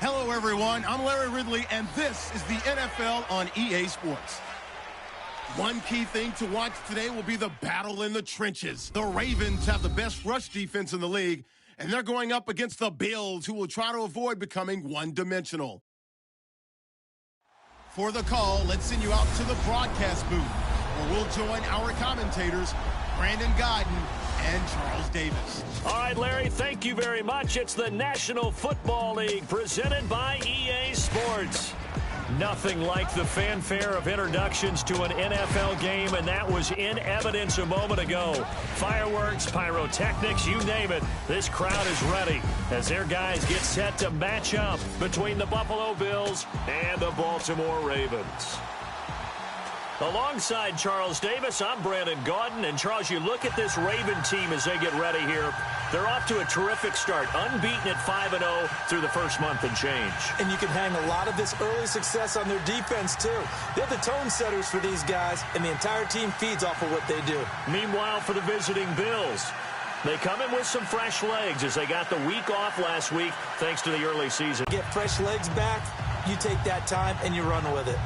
Hello, everyone. I'm Larry Ridley, and this is the NFL on EA Sports. One key thing to watch today will be the battle in the trenches. The Ravens have the best rush defense in the league, and they're going up against the Bills, who will try to avoid becoming one-dimensional. For the call, let's send you out to the broadcast booth, where we'll join our commentators, Brandon Godden and Charles Davis. All right, Larry, thank you very much. It's the National Football League presented by EA Sports. Nothing like the fanfare of introductions to an NFL game, and that was in evidence a moment ago. Fireworks, pyrotechnics, you name it. This crowd is ready as their guys get set to match up between the Buffalo Bills and the Baltimore Ravens. Alongside Charles Davis, I'm Brandon Gaudin. And, Charles, you look at this Raven team as they get ready here. They're off to a terrific start, unbeaten at 5-0 through the first month and change. And you can hang a lot of this early success on their defense, too. They're the tone setters for these guys, and the entire team feeds off of what they do. Meanwhile, for the visiting Bills, they come in with some fresh legs as they got the week off last week thanks to the early season. Get fresh legs back, you take that time, and you run with it.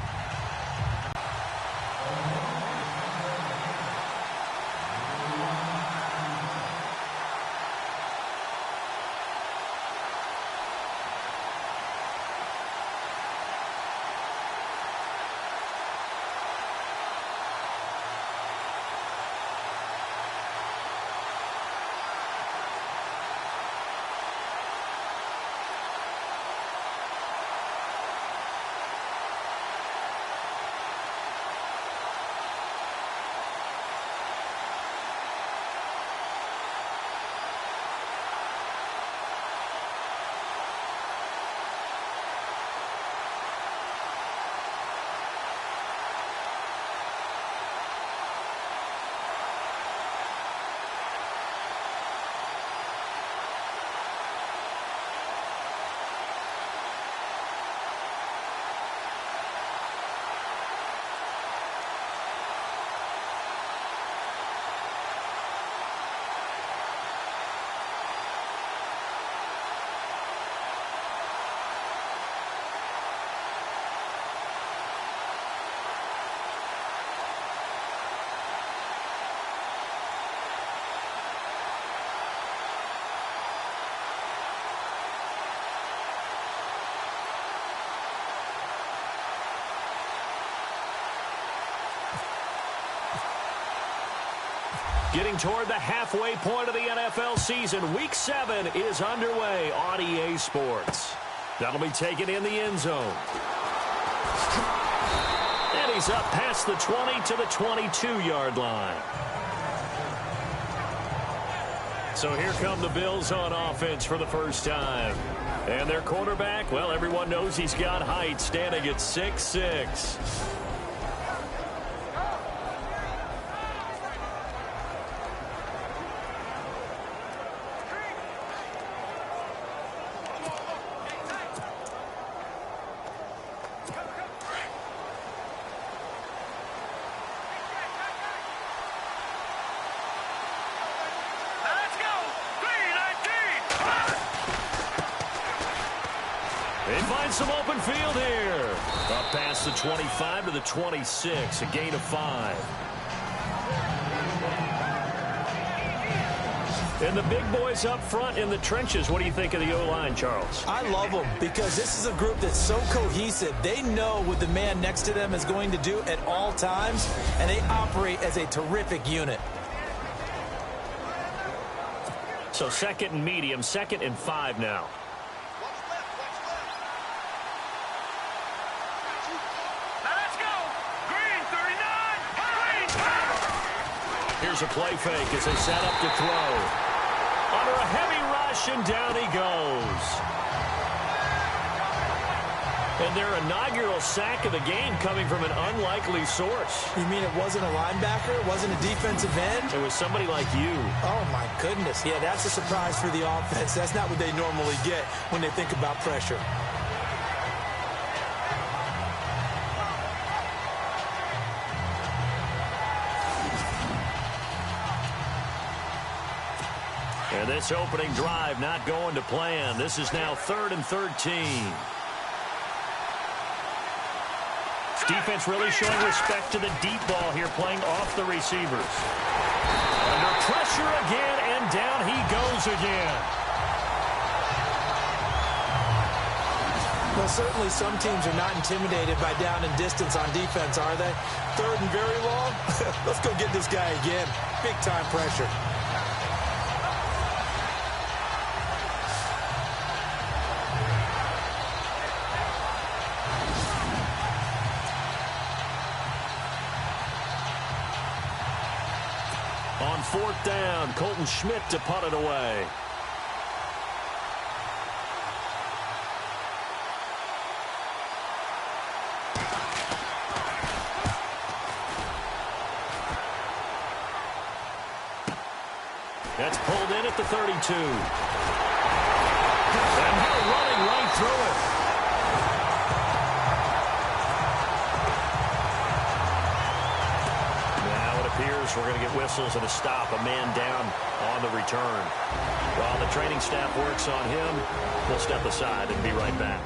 Getting toward the halfway point of the NFL season, Week 7 is underway on EA Sports. That'll be taken in the end zone. And he's up past the 20 to the 22-yard line. So here come the Bills on offense for the first time. And their quarterback, well, everyone knows he's got height, standing at 6'6". They find some open field here. Up past the 25 to the 26, a gain of 5. And the big boys up front in the trenches. What do you think of the O-line, Charles? I love them because this is a group that's so cohesive. They know what the man next to them is going to do at all times, and they operate as a terrific unit. So second and medium, 2nd and 5 now. Here's a play fake as they set up to throw. Under a heavy rush, and down he goes. And their inaugural sack of the game coming from an unlikely source. You mean it wasn't a linebacker? It wasn't a defensive end? It was somebody like you. Oh, my goodness. Yeah, that's a surprise for the offense. That's not what they normally get when they think about pressure. And this opening drive not going to plan. This is now 3rd and 13. Defense really showing respect to the deep ball here, playing off the receivers. Under pressure again, and down he goes again. Well, certainly some teams are not intimidated by down and distance on defense, are they? 3rd and very long? Let's go get this guy again. Big-time pressure. On 4th down, Colton Schmidt to punt it away. That's pulled in at the 32. And they're running right through it. Now it appears we're going to get whistles and a stop. A man down on the return. While the training staff works on him, we'll step aside and be right back.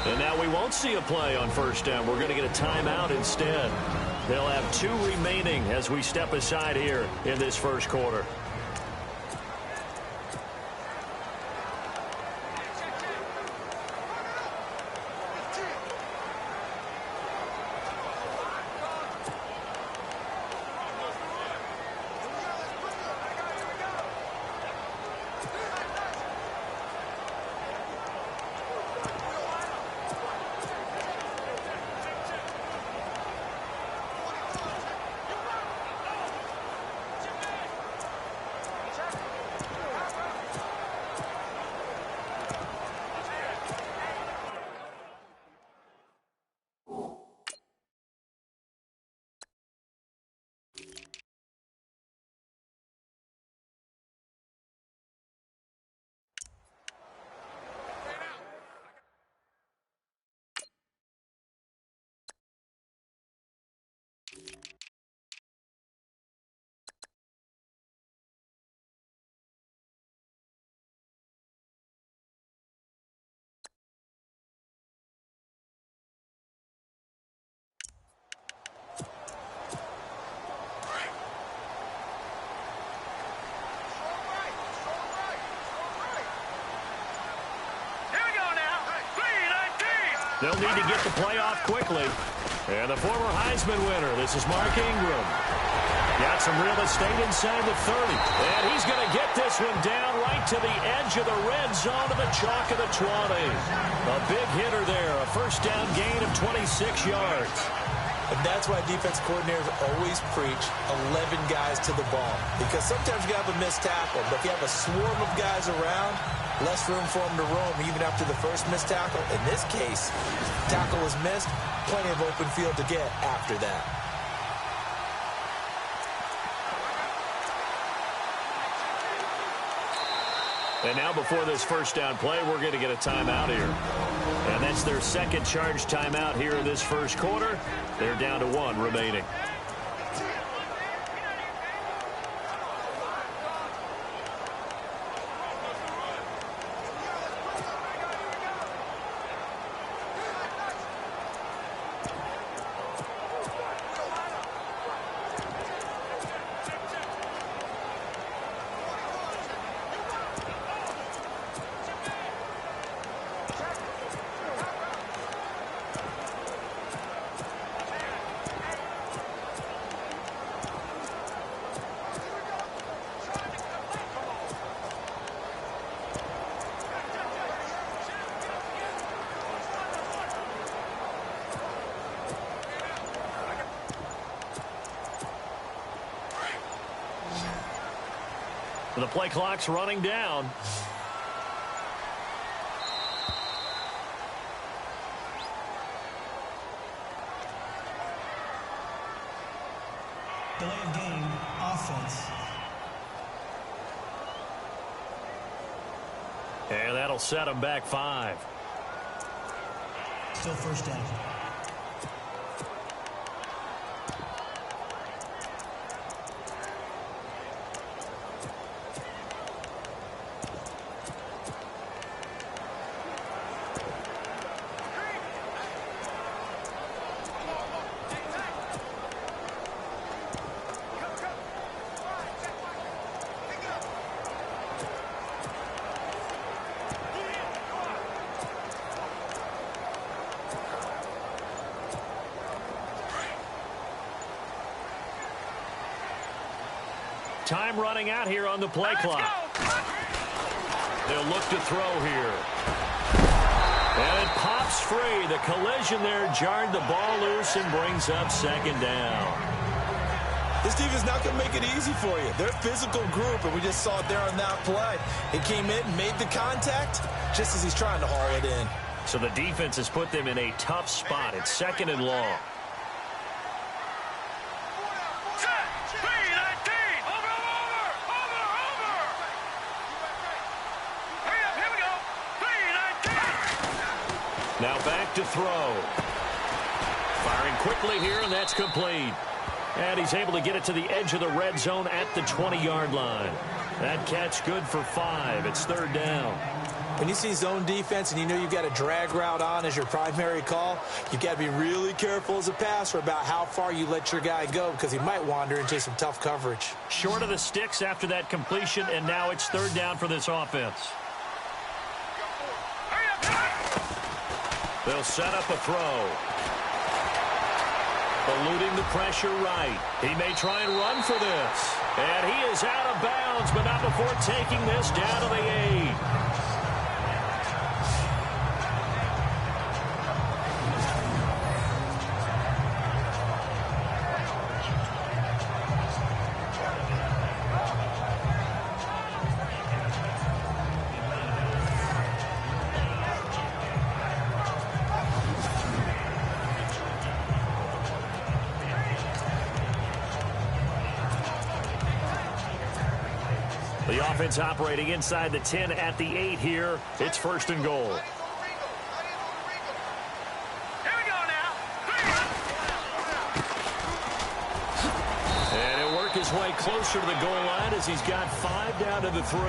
And now we won't see a play on 1st down. We're going to get a timeout instead. They'll have 2 remaining as we step aside here in this 1st quarter. They'll need to get the play off quickly. And the former Heisman winner, this is Mark Ingram. Got some real estate inside the 30. And he's going to get this one down right to the edge of the red zone to the chalk of the 20. A big hitter there, a 1st down gain of 26 yards. And that's why defense coordinators always preach 11 guys to the ball. Because sometimes you have a missed tackle, but if you have a swarm of guys around, less room for him to roam even after the first missed tackle. In this case, tackle was missed, plenty of open field to get after that. And now before this 1st down play, we're going to get a timeout here. And that's their 2nd charge timeout here in this 1st quarter. They're down to 1 remaining. The play clock's running down. game, offense. And that'll set him back 5. Still first down. Time running out here on the play clock. They'll look to throw here. And it pops free. The collision there jarred the ball loose and brings up second down. This defense not going to make it easy for you. They're a physical group, and we just saw it there on that play. He came in, made the contact, just as he's trying to haul it in. So the defense has put them in a tough spot. It's 2nd and long. Now back to throw. Firing quickly here, and that's complete. And he's able to get it to the edge of the red zone at the 20-yard line. That catch good for 5. It's 3rd down. When you see zone defense and you know you've got a drag route on as your primary call, you've got to be really careful as a passer about how far you let your guy go because he might wander into some tough coverage. Short of the sticks after that completion, and now it's 3rd down for this offense. They'll set up a throw. Eluding the pressure right. He may try and run for this. And he is out of bounds, but not before taking this down to the 8. The offense operating inside the 10 at the 8 here. It's 1st and goal. Here we go now. And he'll work his way closer to the goal line as he's got 5 down to the 3.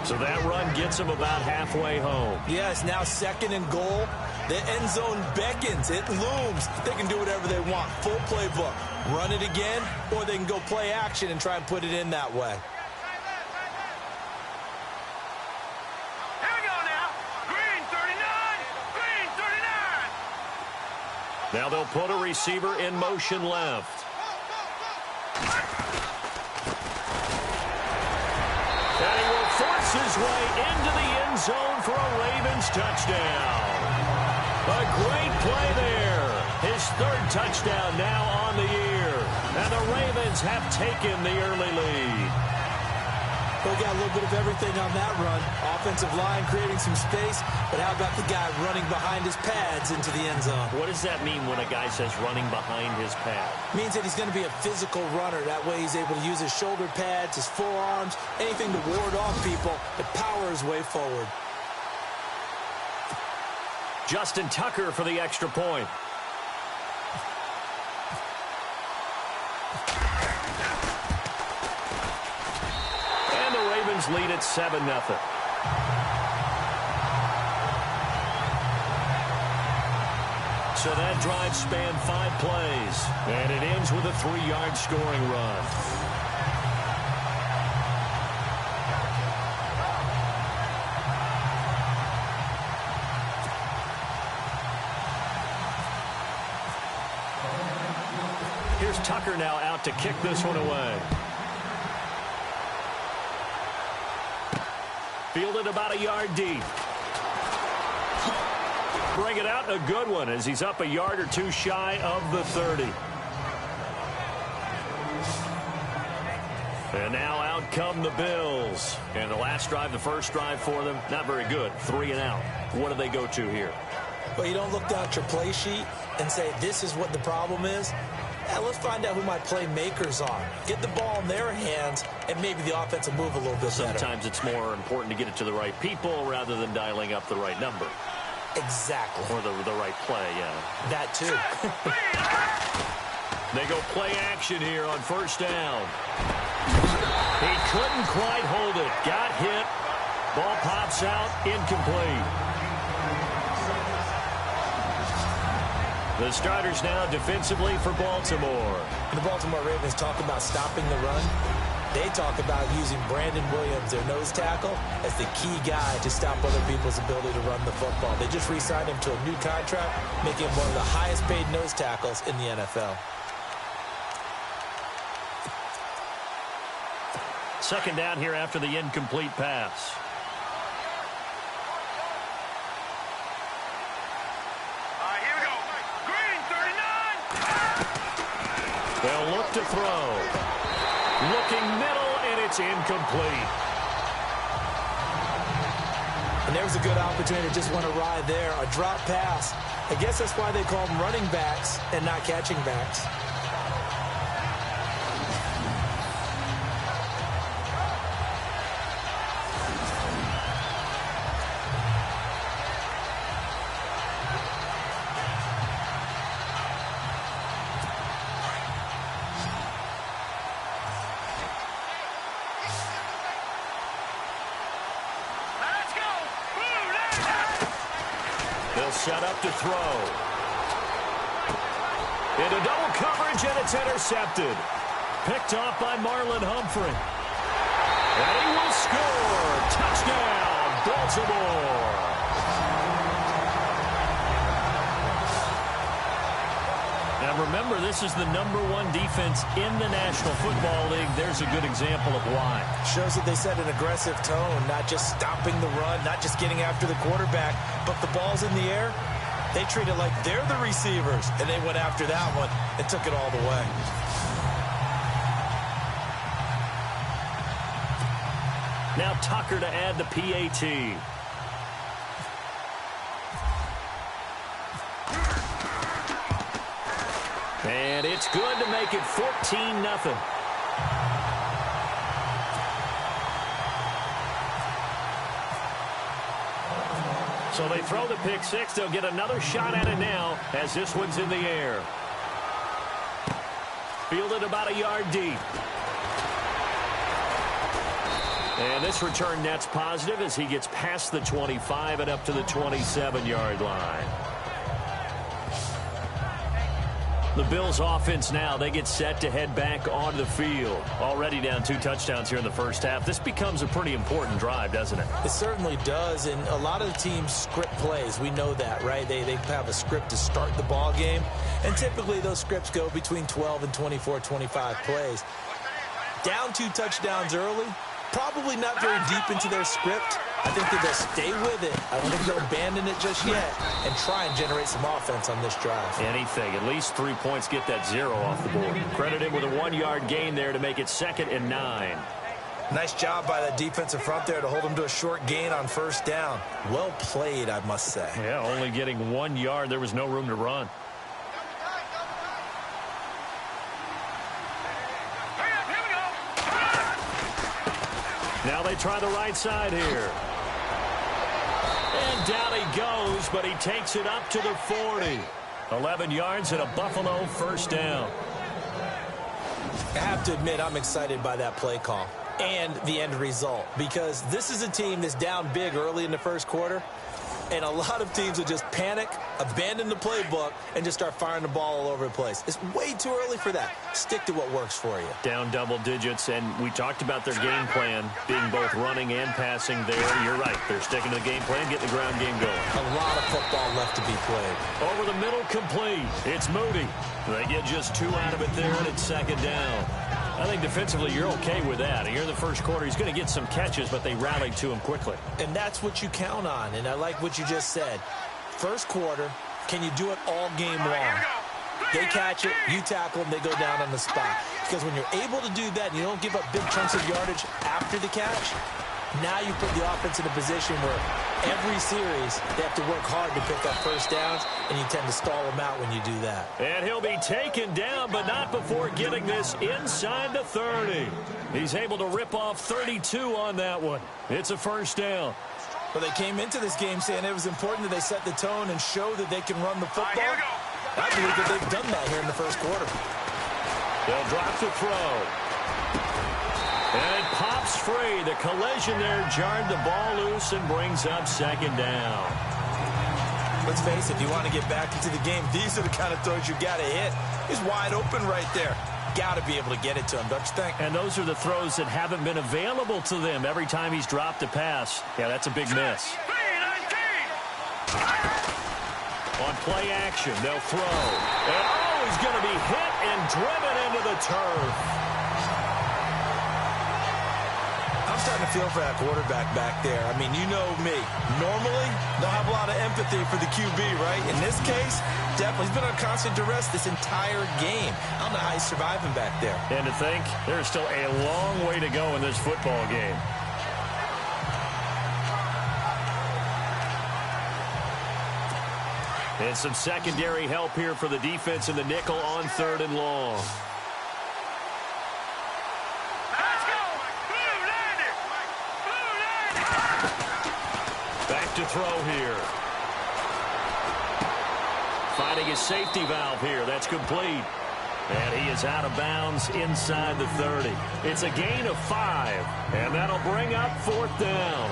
So that run gets him about halfway home. Yes, now 2nd and goal. The end zone beckons. It looms. They can do whatever they want. Full playbook. Run it again, or they can go play action and try and put it in that way. Now they'll put a receiver in motion left. And he will force his way into the end zone for a Ravens touchdown. A great play there. His 3rd touchdown now on the year. And the Ravens have taken the early lead. We got a little bit of everything on that run. Offensive line creating some space, but how about the guy running behind his pads into the end zone? What does that mean when a guy says running behind his pad? Means that he's going to be a physical runner. That way he's able to use his shoulder pads, his forearms, anything to ward off people, to power his way forward. Justin Tucker for the extra point. Lead at 7-0. So that drive spanned 5 plays, and it ends with a 3-yard scoring run. Here's Tucker now out to kick this one away. Fielded about a yard deep. Bring it out, a good one as he's up a yard or 2 shy of the 30. And now out come the Bills. And the last drive, the first drive for them, not very good. 3 and out. What do they go to here? Well, you don't look down at your play sheet and say, this is what the problem is. let's find out who my playmakers are. Get the ball in their hands, and maybe the offense will move a little bit better. Sometimes it's more important to get it to the right people rather than dialing up the right number. Exactly. Or the right play, yeah. That too. They go play action here on first down. He couldn't quite hold it. Got hit. Ball pops out, incomplete. The starters now defensively for Baltimore. The Baltimore Ravens talk about stopping the run. They talk about using Brandon Williams, their nose tackle, as the key guy to stop other people's ability to run the football. They just re-signed him to a new contract, making him one of the highest paid nose tackles in the NFL. Second down here after the incomplete pass. Here we go. Green, 39. They'll look to throw. Looking middle, and it's incomplete. And there's a good opportunity to just want to ride there. A drop pass. I guess that's why they call them running backs and not catching backs. Set up to throw. Into double coverage, and it's intercepted. Picked off by Marlon Humphrey. And he will score. Touchdown, Baltimore. Now remember, this is the #1 defense in the National Football League. There's a good example of why. Shows that they set an aggressive tone, not just stopping the run, not just getting after the quarterback, but the ball's in the air. They treat it like they're the receivers, and they went after that one and took it all the way. Now Tucker to add the PAT. And it's good to make it 14-0. So they throw the pick six. They'll get another shot at it now as this one's in the air. Fielded about a yard deep. And this return net's positive as he gets past the 25 and up to the 27-yard line. The Bills offense now, they get set to head back onto the field. Already down 2 touchdowns here in the first half. This becomes a pretty important drive, doesn't it? It certainly does, and a lot of the teams script plays. We know that, right? They have a script to start the ball game, and typically those scripts go between 12 and 24, 25 plays. Down 2 touchdowns early, probably not very deep into their script. I think that they'll stay with it. I don't think they'll abandon it just yet and try and generate some offense on this drive. Anything. At least 3 points, get that 0 off the board. Credit him with a 1-yard gain there to make it 2nd and 9. Nice job by that defensive front there to hold him to a short gain on first down. Well played, I must say. Yeah, only getting 1 yard. There was no room to run. Now they try the right side here. And down he goes, but he takes it up to the 40. 11 yards and a Buffalo first down. I have to admit, I'm excited by that play call and the end result, because this is a team that's down big early in the first quarter, and a lot of teams will just panic, abandon the playbook, and just start firing the ball all over the place. It's way too early for that. Stick to what works for you. Down double digits, and we talked about their game plan being both running and passing there. You're right. They're sticking to the game plan, getting the ground game going. A lot of football left to be played. Over the middle, complete. It's Moody. They get just 2 out of it there, and it's 2nd down. I think defensively you're okay with that. Here in the first quarter, he's going to get some catches, but they rallied to him quickly. And that's what you count on, and I like what you just said. First quarter, can you do it all game long? They catch it, you tackle them, they go down on the spot. Because when you're able to do that and you don't give up big chunks of yardage after the catch, Now you put the offense in a position where every series they have to work hard to pick up first downs, and you tend to stall them out when you do that. And he'll be taken down, but not before getting this inside the 30. He's able to rip off 32 on that one. It's a first down. Well, they came into this game saying it was important that they set the tone and show that they can run the football. I believe that they've done that here in the first quarter. They'll drop the throw. And it pops free. The collision there jarred the ball loose and brings up second down. Let's face it, if you want to get back into the game, these are the kind of throws you got to hit. He's wide open right there. Got to be able to get it to him, don't you think? And those are the throws that haven't been available to them every time he's dropped a pass. Yeah, that's a big miss. On play action, they'll throw. And he's going to be hit and driven into the turf. I'm starting to feel for that quarterback back there. I mean, you know me. Normally, they'll have a lot of empathy for the QB, right? In this case, definitely. He's been on constant duress this entire game. I don't know how he's surviving back there. And to think, there's still a long way to go in this football game. And some secondary help here for the defense in the nickel on 3rd and long. Back to throw here. Finding his safety valve here. That's complete. And he is out of bounds inside the 30. It's a gain of 5. And that'll bring up 4th down.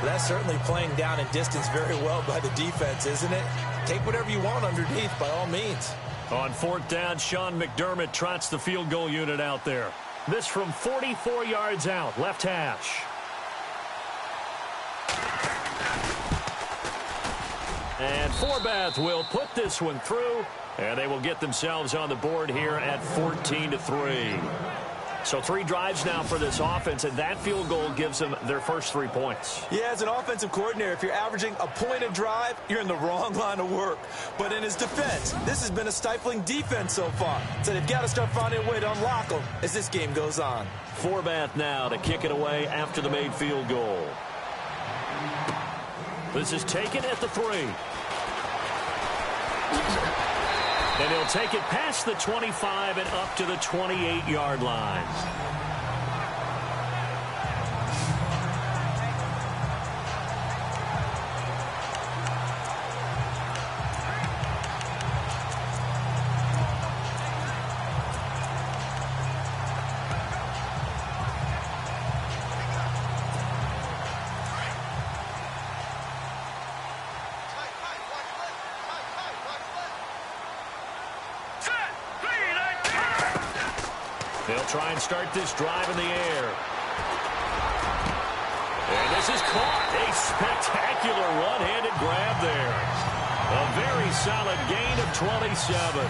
That's certainly playing down in distance very well by the defense, isn't it? Take whatever you want underneath by all means. On 4th down, Sean McDermott trots the field goal unit out there. This from 44 yards out, left hash. And Forbath will put this one through, and they will get themselves on the board here at 14-3. So 3 drives now for this offense, and that field goal gives them their first 3 points. Yeah, as an offensive coordinator, if you're averaging a point a drive, you're in the wrong line of work. But in his defense, this has been a stifling defense so far. So they've got to start finding a way to unlock them as this game goes on. Forbath now to kick it away after the made field goal. This is taken at the 3. And he'll take it past the 25 and up to the 28-yard line. They'll try and start this drive in the air. And this is caught. A spectacular one-handed grab there. A very solid gain of 27.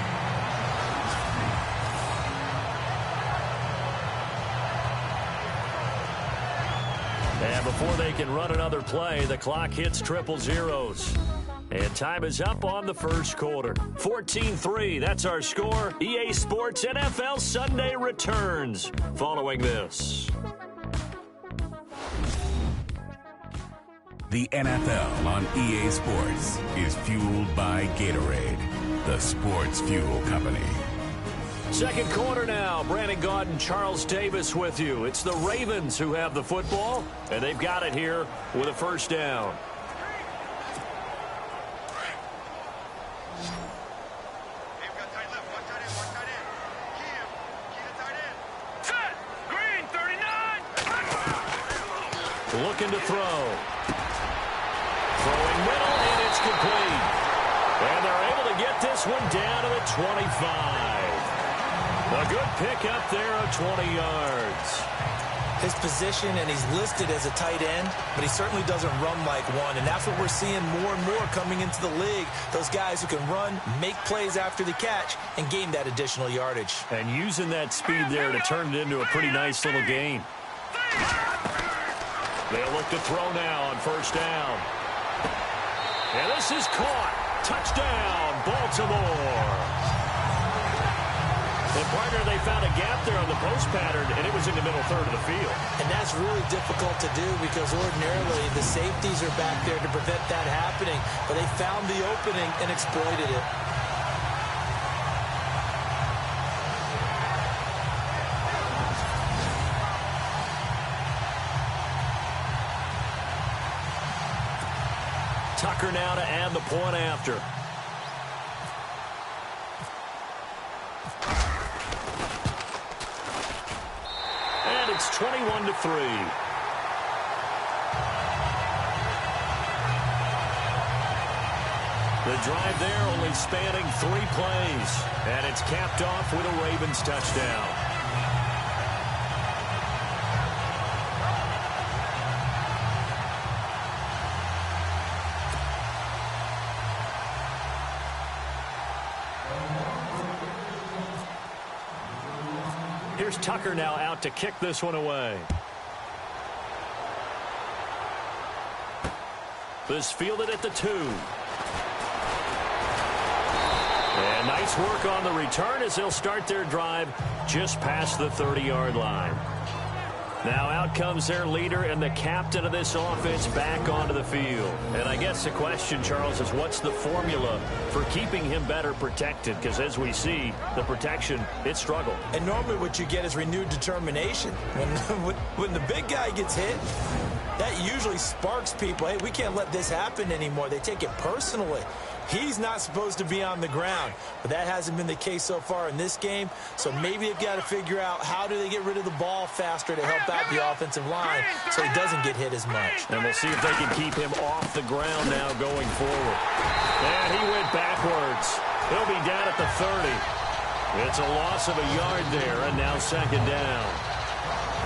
And before they can run another play, the clock hits triple zeros. And time is up on the first quarter. 14-3, that's our score. EA Sports NFL Sunday returns following this. The NFL on EA Sports is fueled by Gatorade, the sports fuel company. Second quarter now. Brandon Gaudin, Charles Davis with you. It's the Ravens who have the football, and they've got it here with a first down. Looking to throw. Throwing middle, and it's complete. And they're able to get this one down to the 25. A good pickup there of 20 yards. His position, and he's listed as a tight end, but he certainly doesn't run like one, and that's what we're seeing more and more coming into the league. Those guys who can run, make plays after the catch, and gain that additional yardage. And using that speed there to turn it into a pretty nice little gain. They'll look to throw now on first down. And this is caught. Touchdown, Baltimore. And, partner, they found a gap there on the post pattern, and it was in the middle third of the field. And that's really difficult to do because ordinarily the safeties are back there to prevent that happening. But they found the opening and exploited it. Tucker now to add the point after. And it's 21-3. The drive there only spanning 3 plays. And it's capped off with a Ravens touchdown. Here's Tucker now out to kick this one away. This fielded at the 2. And nice work on the return as they'll start their drive just past the 30-yard line. Now out comes their leader and the captain of this offense back onto the field. And I guess the question, Charles, is what's the formula for keeping him better protected? Because as we see, the protection, it struggled. And normally what you get is renewed determination. When the big guy gets hit, that usually sparks people. Hey, we can't let this happen anymore. They take it personally. He's not supposed to be on the ground, but that hasn't been the case so far in this game. So maybe they've got to figure out how do they get rid of the ball faster to help out the offensive line so he doesn't get hit as much. And we'll see if they can keep him off the ground now going forward. And he went backwards. He'll be down at the 30. It's a loss of a yard there, and now second down.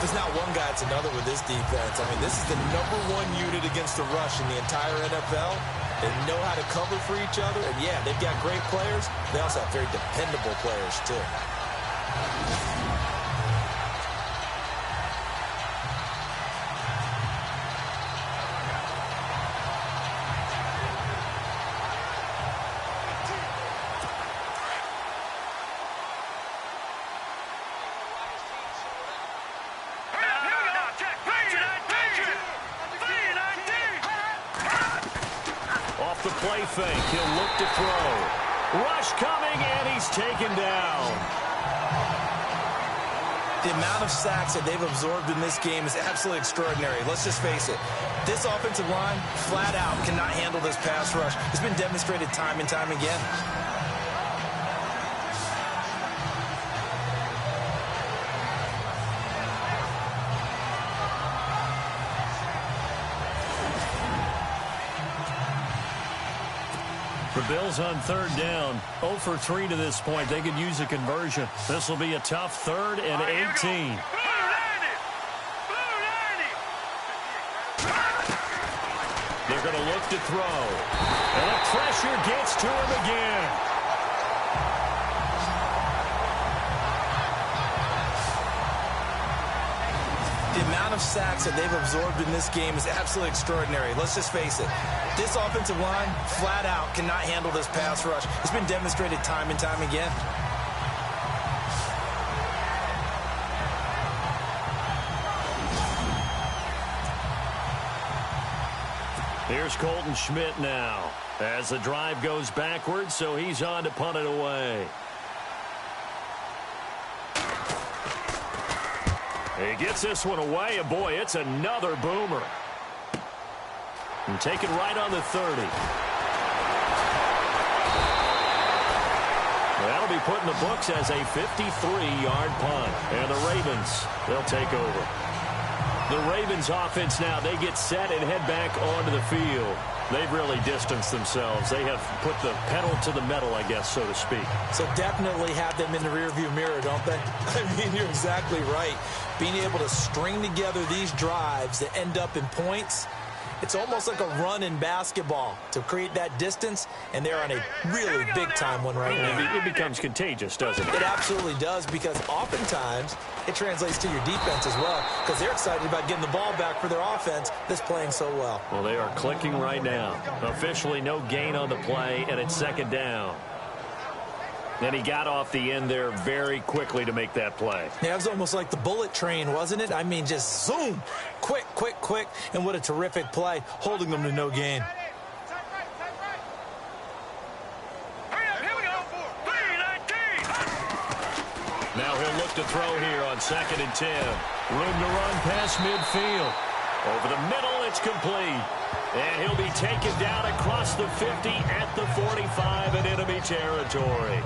If it's not one guy, it's another with this defense. I mean, this is the #1 unit against the rush in the entire NFL. They know how to cover for each other. And, yeah, they've got great players. They also have very dependable players, too. The play fake. He'll look to throw. Rush coming, and he's taken down. The amount of sacks that they've absorbed in this game is absolutely extraordinary. Let's just face it. This offensive line, flat out, cannot handle this pass rush. It's been demonstrated time and time again. The Bills on third down, 0 for 3 to this point. They could use a conversion. This will be a tough 3rd and 18. They're going to look to throw. And the pressure gets to him again. The amount of sacks that they've absorbed in this game is absolutely extraordinary. Let's just face it. This offensive line, flat out, cannot handle this pass rush. It's been demonstrated time and time again. Here's Colton Schmidt now as the drive goes backwards, so he's on to punt it away. He gets this one away, and boy, it's another boomer. And taken right on the 30. That'll be put in the books as a 53-yard punt. And the Ravens, they'll take over. The Ravens offense now, they get set and head back onto the field. They've really distanced themselves. They have put the pedal to the metal, I guess, so to speak. So definitely have them in the rearview mirror, don't they? I mean, you're exactly right. Being able to string together these drives that end up in points, it's almost like a run in basketball to create that distance, and they're on a really big-time one right now. It becomes contagious, doesn't it? It absolutely does, because oftentimes it translates to your defense as well, because they're excited about getting the ball back for their offense that's playing so well. Well, they are clicking right now. Officially no gain on the play, and it's second down. And he got off the end there very quickly to make that play. Yeah, it was almost like the bullet train, wasn't it? I mean, just zoom. Quick, quick, quick. And what a terrific play, holding them to no gain. Now he'll look to throw here on 2nd and 10. Room to run past midfield. Over the middle, it's complete. And he'll be taken down across the 50 at the 45 in enemy territory.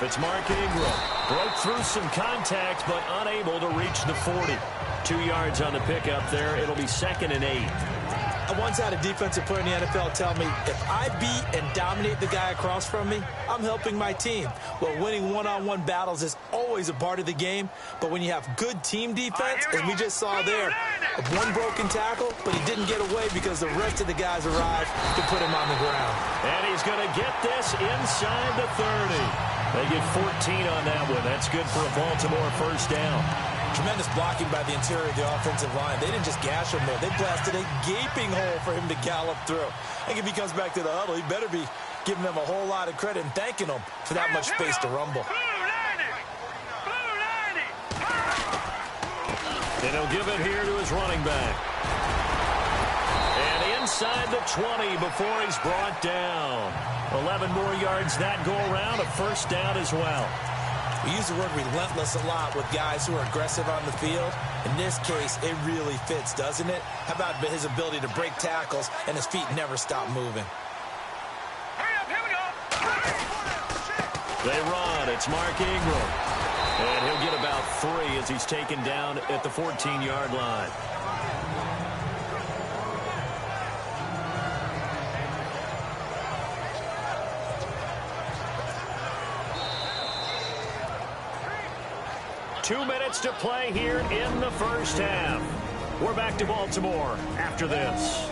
It's Mark Ingram. Broke through some contact, but unable to reach the 40. 2 yards on the pickup there. It'll be 2nd and 8. I once had a defensive player in the NFL tell me, if I beat and dominate the guy across from me, I'm helping my team. Well, winning one-on-one battles is always a part of the game, but when you have good team defense, as we just saw there, one broken tackle, but he didn't get away because the rest of the guys arrived to put him on the ground. And he's going to get this inside the 30. They get 14 on that one. That's good for a Baltimore first down. Tremendous blocking by the interior of the offensive line. They didn't just gash him there. They blasted a gaping hole for him to gallop through. I think if he comes back to the huddle, he better be giving them a whole lot of credit and thanking them for that much space to rumble. And he'll give it here to his running back. And inside the 20 before he's brought down. 11 more yards that go around, a first down as well. We use the word relentless a lot with guys who are aggressive on the field. In this case, it really fits, doesn't it? How about his ability to break tackles and his feet never stop moving? They run. It's Mark Ingram. And he'll get about 3 as he's taken down at the 14-yard line. Two minutes to play here in the first half. We're back to Baltimore after this.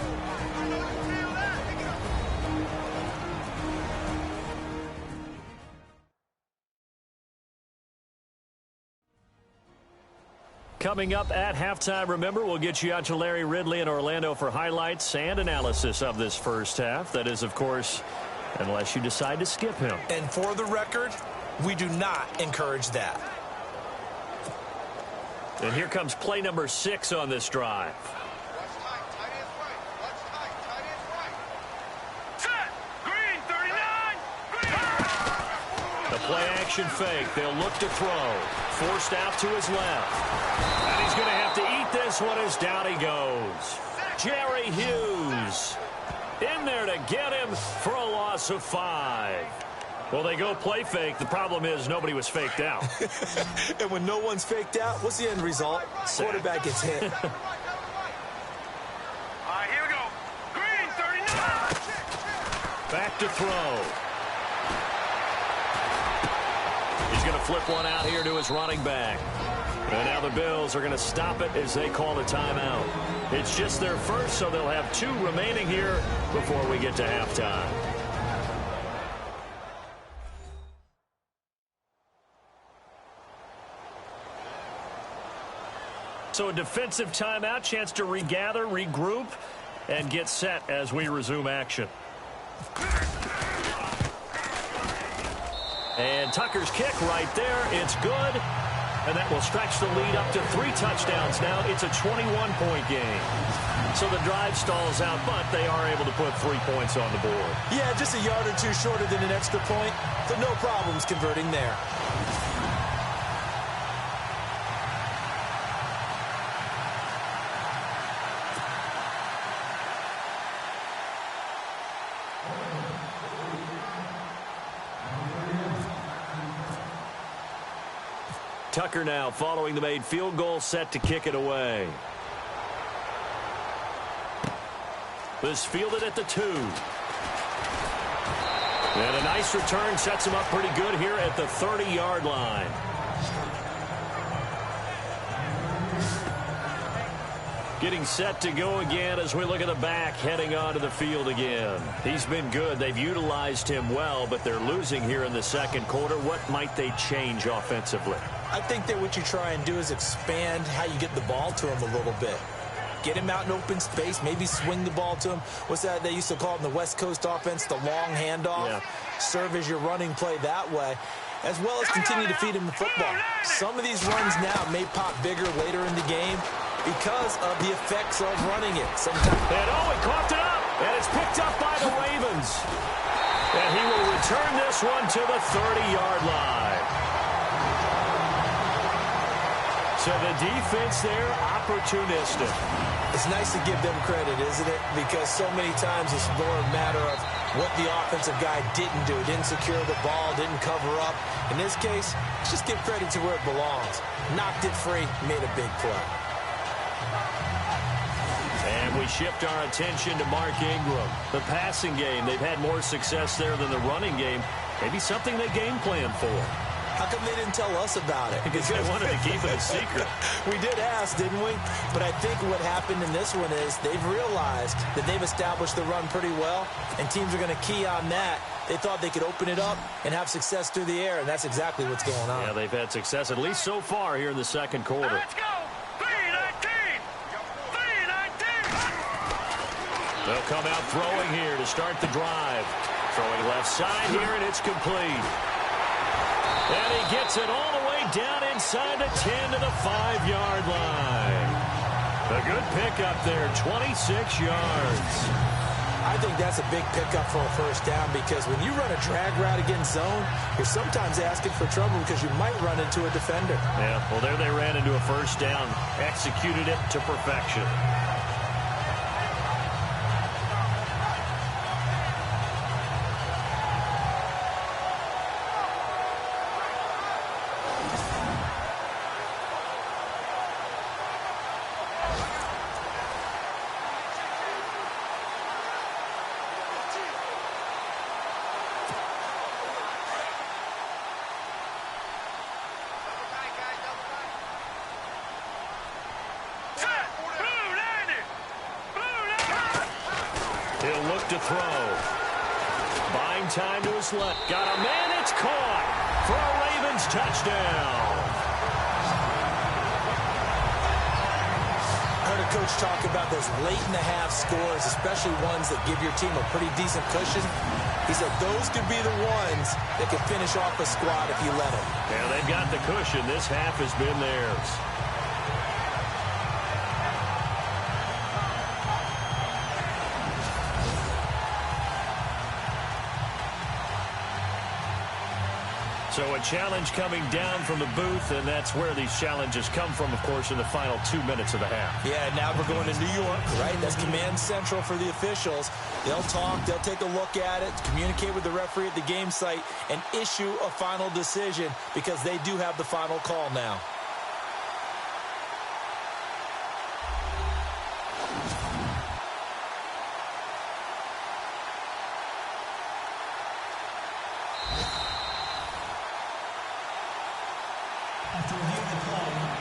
Coming up at halftime, remember, we'll get you out to Larry Ridley in Orlando for highlights and analysis of this first half. That is, of course, unless you decide to skip him. And for the record, we do not encourage that. And here comes play number 6 on this drive. The play-action fake. They'll look to throw. Forced out to his left. And he's going to have to eat this one as down he goes. Jerry Hughes in there to get him for a loss of 5. Well, they go play fake. The problem is nobody was faked out. And when no one's faked out, what's the end result? Quarterback gets hit. Here we go. Green, 39. Back to throw. He's going to flip one out here to his running back. And now the Bills are going to stop it as they call a timeout. It's just their first, so they'll have 2 remaining here before we get to halftime. So a defensive timeout, chance to regather, regroup, and get set as we resume action. And Tucker's kick right there. It's good. And that will stretch the lead up to 3 touchdowns now. It's a 21-point game. So the drive stalls out, but they are able to put 3 points on the board. Yeah, just a yard or 2 shorter than an extra point. So no problems converting there. Tucker now following the made field goal, set to kick it away. This fielded at the 2. And a nice return sets him up pretty good here at the 30-yard line. Getting set to go again as we look at the back heading onto the field again. He's been good. They've utilized him well, but they're losing here in the second quarter. What might they change offensively? I think that what you try and do is expand how you get the ball to him a little bit. Get him out in open space, maybe swing the ball to him. What's that they used to call it in the West Coast offense, the long handoff? Yeah. Serve as your running play that way, as well as continue to feed him the football. Some of these runs now may pop bigger later in the game because of the effects of running it. Sometimes. And he coughed it up, and it's picked up by the Ravens. And he will return this one to the 30-yard line. So the defense there, opportunistic. It's nice to give them credit, isn't it? Because so many times it's more a matter of what the offensive guy didn't do. Didn't secure the ball, didn't cover up. In this case, just give credit to where it belongs. Knocked it free, made a big play. And we shift our attention to Mark Ingram. The passing game, they've had more success there than the running game. Maybe something they game plan for. How come they didn't tell us about it? Because they wanted to keep it a secret. We did ask, didn't we? But I think what happened in this one is they've realized that they've established the run pretty well, and teams are going to key on that. They thought they could open it up and have success through the air, and that's exactly what's going on. Yeah, they've had success, at least so far here in the second quarter. Let's go! 3-19! 3-19! They'll come out throwing here to start the drive. Throwing left side here, and it's complete. And he gets it all the way down inside the 10 to the 5-yard line. A good pickup there, 26 yards. I think that's a big pickup for a first down because when you run a drag route against zone, you're sometimes asking for trouble because you might run into a defender. Yeah, well, there they ran into a first down, executed it to perfection. He'll look to throw. Buying time to his left. Got a man. It's caught for a Ravens touchdown. I heard a coach talk about those late-in-the-half scores, especially ones that give your team a pretty decent cushion. He said those could be the ones that could finish off a squad if you let them. Yeah, they've got the cushion. This half has been theirs. So a challenge coming down from the booth, and that's where these challenges come from, of course, in the final 2 minutes of the half. Yeah, now we're going to New York, right? That's command central for the officials. They'll talk, they'll take a look at it, communicate with the referee at the game site, and issue a final decision because they do have the final call now.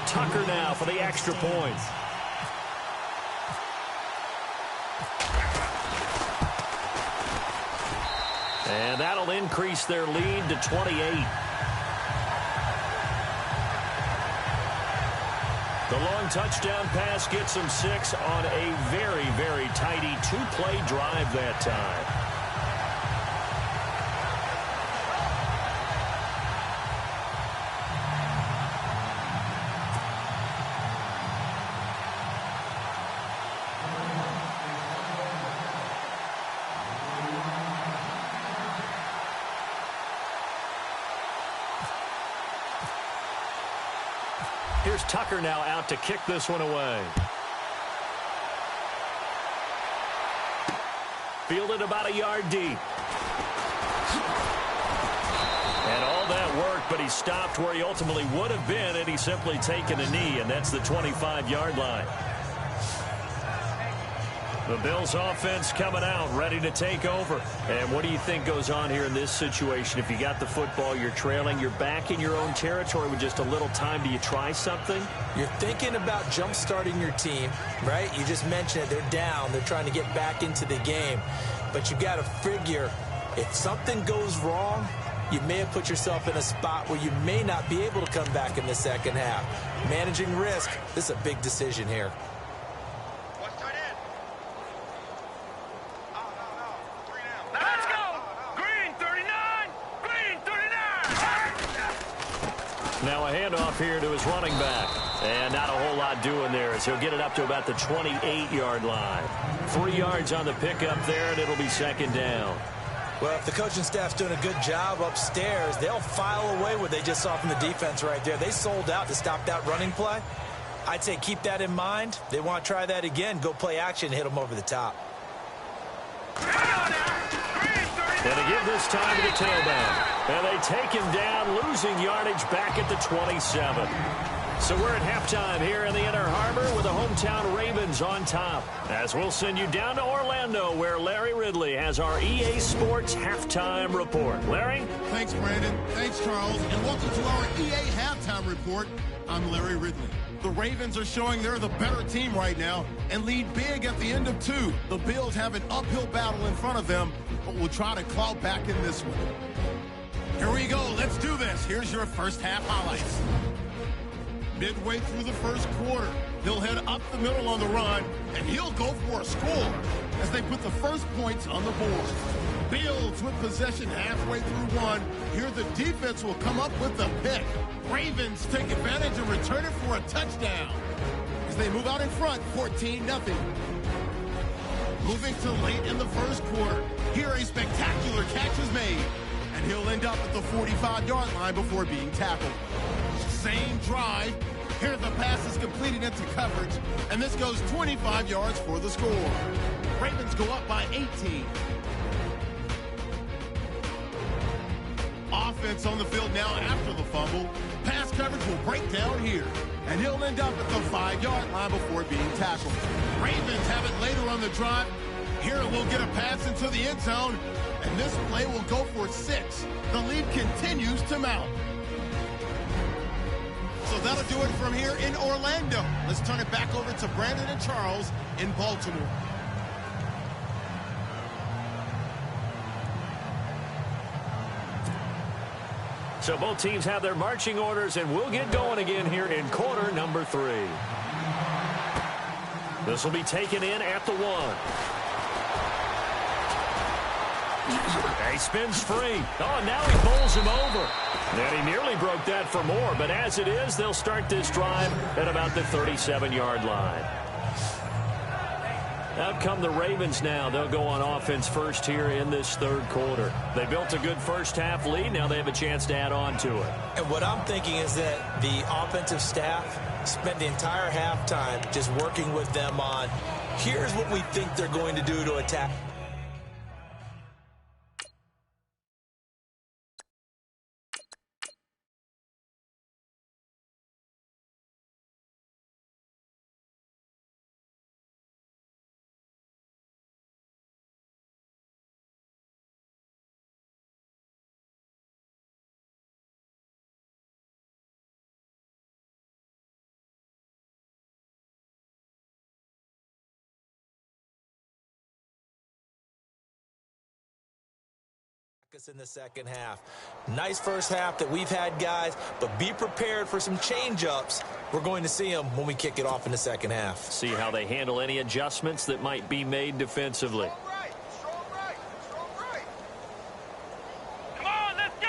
Tucker now for the extra point. And that'll increase their lead to 28. The long touchdown pass gets them 6 on a very, very tidy two-play drive that time. Here's Tucker now out to kick this one away. Fielded about a yard deep. And all that work, but he stopped where he ultimately would have been had he simply taken a knee, and that's the 25-yard line. The Bills offense coming out, ready to take over. And what do you think goes on here in this situation? If you got the football, you're trailing, you're back in your own territory with just a little time. Do you try something? You're thinking about jump-starting your team, right? You just mentioned it. They're down. They're trying to get back into the game. But you got to figure, if something goes wrong, you may have put yourself in a spot where you may not be able to come back in the second half. Managing risk, this is a big decision here. Let's go! Green 39! Green 39! Now a handoff here to his running back. And not a whole lot doing there as he'll get it up to about the 28-yard line. 3 yards on the pickup there, and it'll be second down. Well, if the coaching staff's doing a good job upstairs, they'll file away what they just saw from the defense right there. They sold out to stop that running play. I'd say keep that in mind. They want to try that again. Go play action and hit them over the top. And they give this time to the tailback. And they take him down, losing yardage back at the 27. So we're at halftime here in the Inner Harbor with the hometown Ravens on top. As we'll send you down to Orlando where Larry Ridley has our EA Sports Halftime Report. Larry? Thanks, Brandon. Thanks, Charles. And welcome to our EA Halftime Report. I'm Larry Ridley. The Ravens are showing they're the better team right now and lead big at the end of 2. The Bills have an uphill battle in front of them, but will try to claw back in this one. Here we go. Let's do this. Here's your first half highlights. Midway through the first quarter, he'll head up the middle on the run, and he'll go for a score as they put the first points on the board. Bills with possession halfway through 1. Here the defense will come up with the pick. Ravens take advantage and return it for a touchdown as they move out in front, 14-0. Moving to late in the first quarter, here a spectacular catch is made, and he'll end up at the 45-yard line before being tackled. Same drive. Here the pass is completed into coverage, and this goes 25 yards for the score. Ravens go up by 18. Offense on the field now after the fumble. Pass coverage will break down here, and he'll end up at the 5-yard line before being tackled. Ravens have it later on the drive. Here we'll get a pass into the end zone, and this play will go for 6. The lead continues to mount. So that'll do it from here in Orlando. Let's turn it back over to Brandon and Charles in Baltimore. So both teams have their marching orders, and we'll get going again here in quarter number 3. This will be taken in at the 1. He spins free. Oh, now he bowls him over. And he nearly broke that for more, but as it is, they'll start this drive at about the 37-yard line. Out come the Ravens now. They'll go on offense first here in this third quarter. They built a good first half lead. Now they have a chance to add on to it. And what I'm thinking is that the offensive staff spent the entire halftime just working with them on, here's what we think they're going to do to attack. In the second half. Nice first half that we've had, guys, but be prepared for some change-ups. We're going to see them when we kick it off in the second half. See how they handle any adjustments that might be made defensively. Strong right. Come on, let's go.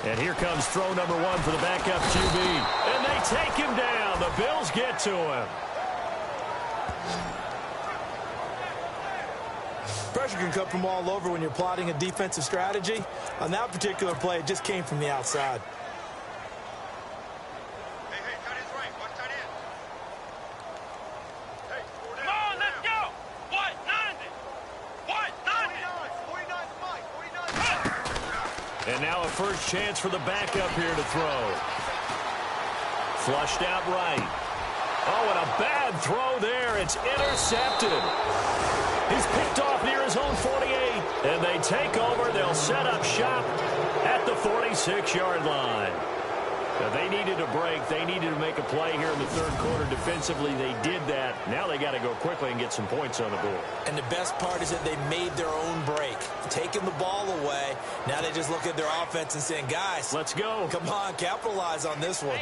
And here comes throw number 1 for the backup QB. And they take him down. The Bills get to him. Pressure can come from all over when you're plotting a defensive strategy. On that particular play, it just came from the outside. Hey, tight end's right. Watch tight end. Hey, come on, let's go. What? 90. And now a first chance for the backup here to throw. Flushed out right. Oh, and a bad throw there. It's intercepted. He's picked off near his own 48. And they take over. They'll set up shop at the 46-yard line. Now, they needed a break. They needed to make a play here in the third quarter. Defensively, they did that. Now they got to go quickly and get some points on the board. And the best part is that they made their own break. Taking the ball away. Now they just look at their offense and saying, guys, let's go. Come on, capitalize on this one.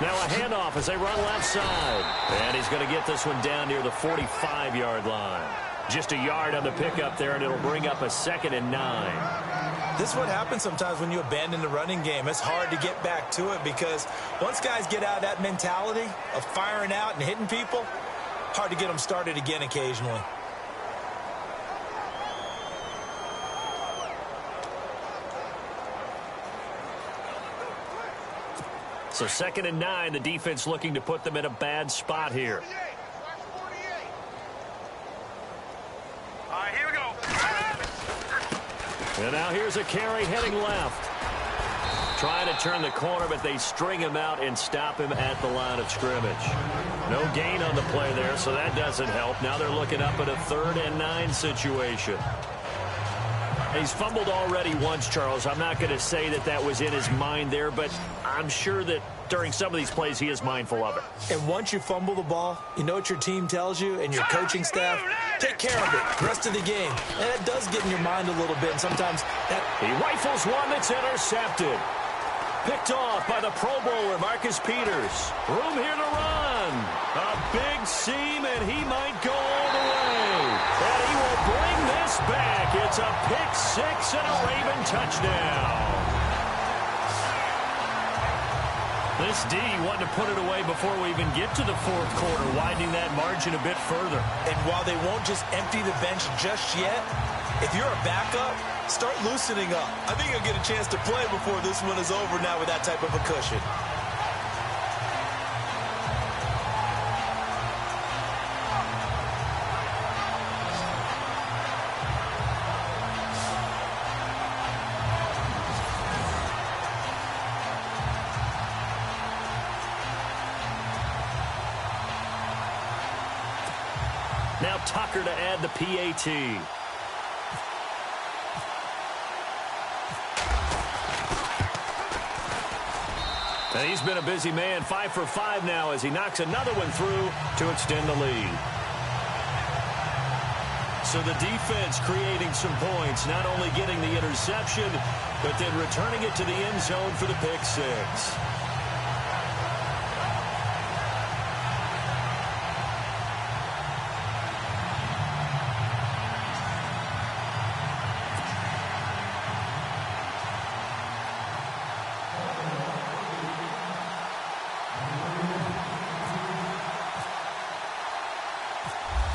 Now a handoff as they run left side. And he's going to get this one down near the 45-yard line. Just a yard on the pickup there, and it'll bring up a 2nd and 9. This is what happens sometimes when you abandon the running game. It's hard to get back to it because once guys get out of that mentality of firing out and hitting people, hard to get them started again occasionally. So 2nd and 9, the defense looking to put them in a bad spot here. All right, here we go. And now here's a carry heading left. Trying to turn the corner, but they string him out and stop him at the line of scrimmage. No gain on the play there, so that doesn't help. Now they're looking up at a 3rd and 9 situation. He's fumbled already once, Charles. I'm not going to say that that was in his mind there, but I'm sure that during some of these plays he is mindful of it. And once you fumble the ball, you know what your team tells you and your coaching staff? Take care of it the rest of the game. And that does get in your mind a little bit, and sometimes that... He rifles one that's intercepted. Picked off by the Pro Bowler, Marcus Peters. Room here to run. A big seam, and he might go all the way. And he will bring this back. It's a pick 6 and a Raven touchdown. This D wanted to put it away before we even get to the fourth quarter, widening that margin a bit further. And while they won't just empty the bench just yet, if you're a backup, start loosening up. I think you'll get a chance to play before this one is over now with that type of a cushion. Now Tucker to add the PAT. And he's been a busy man, 5 for 5 now as he knocks another one through to extend the lead. So the defense creating some points, not only getting the interception, but then returning it to the end zone for the pick 6.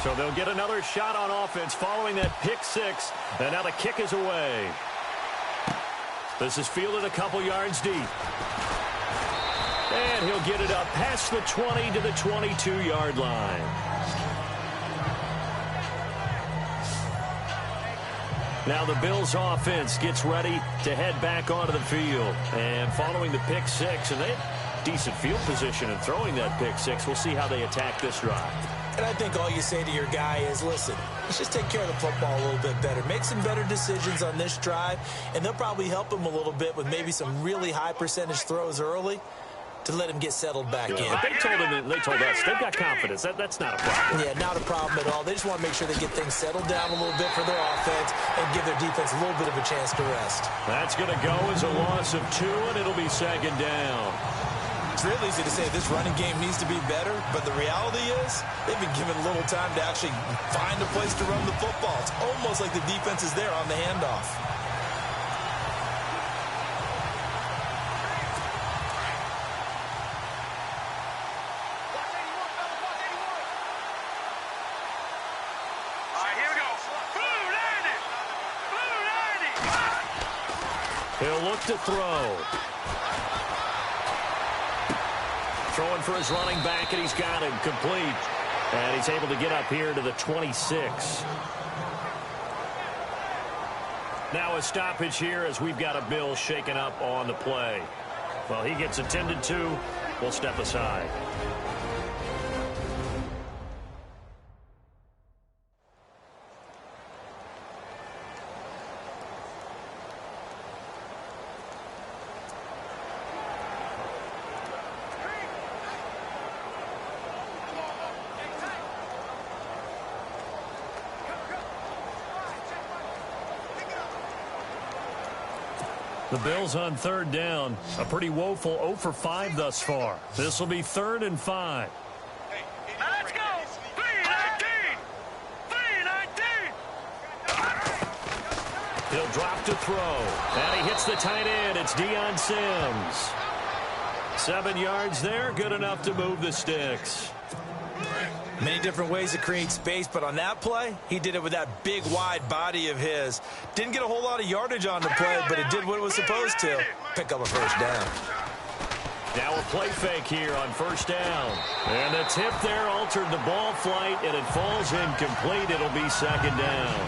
So they'll get another shot on offense following that pick 6. And now the kick is away. This is fielded a couple yards deep. And he'll get it up past the 20 to the 22-yard line. Now the Bills offense gets ready to head back onto the field. And following the pick 6, and they had decent field position in throwing that pick 6. We'll see how they attack this drive. And I think all you say to your guy is, listen, let's just take care of the football a little bit better. Make some better decisions on this drive, and they'll probably help him a little bit with maybe some really high percentage throws early to let him get settled back in. They told us they've got confidence. That's not a problem. Yeah, not a problem at all. They just want to make sure they get things settled down a little bit for their offense and give their defense a little bit of a chance to rest. That's going to go as a loss of 2, and it'll be 2nd down. It's really easy to say this running game needs to be better, but the reality is they've been given little time to actually find a place to run the football. It's almost like the defense is there on the handoff. All right, here we go. Blue 90. He'll look to throw. Throwing for his running back, and he's got him complete. And he's able to get up here to the 26. Now a stoppage here as we've got a Bill shaken up on the play. Well, he gets attended to. We'll step aside. The Bills on third down. A pretty woeful 0 for 5 thus far. This will be 3rd and 5. Let's go! 3-19! 3-19! He'll drop to throw. And he hits the tight end. It's Deion Sims. 7 yards there. Good enough to move the sticks. Many different ways to create space, but on that play, he did it with that big, wide body of his. Didn't get a whole lot of yardage on the play, but it did what it was supposed to. Pick up a first down. Now a play fake here on first down. And the tip there altered the ball flight, and it falls incomplete. It'll be 2nd down.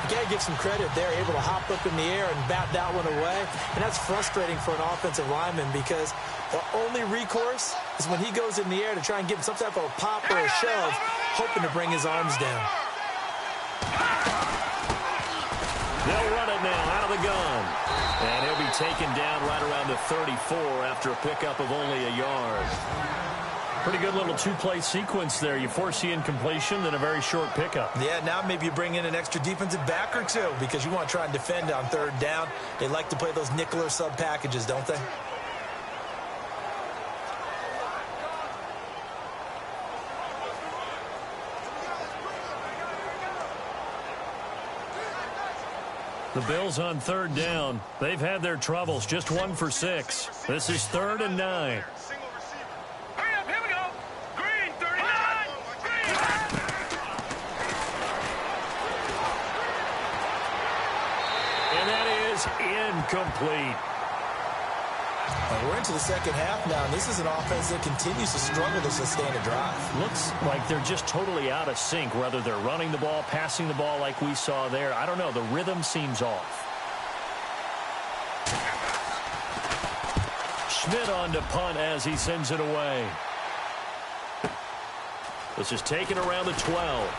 You got to give some credit there, able to hop up in the air and bat that one away. And that's frustrating for an offensive lineman because the only recourse is when he goes in the air to try and give some type of a pop or a shove, hoping to bring his arms down. They'll run it now out of the gun. And he'll be taken down right around the 34 after a pickup of only a yard. Pretty good little 2-play sequence there. You force the incompletion, then a very short pickup. Yeah, now maybe you bring in an extra defensive back or two because you want to try and defend on 3rd down. They like to play those nickel or sub packages, don't they? The Bills on 3rd down. They've had their troubles. Just 1 for 6. This is 3rd and 9. Hurry up, here we go! Green, 39! Green! And that is incomplete. We're into the 2nd half now, and this is an offense that continues to struggle to sustain a drive. Looks like they're just totally out of sync, whether they're running the ball, passing the ball like we saw there. I don't know. The rhythm seems off. Schmidt on to punt as he sends it away. This is taken around the 12.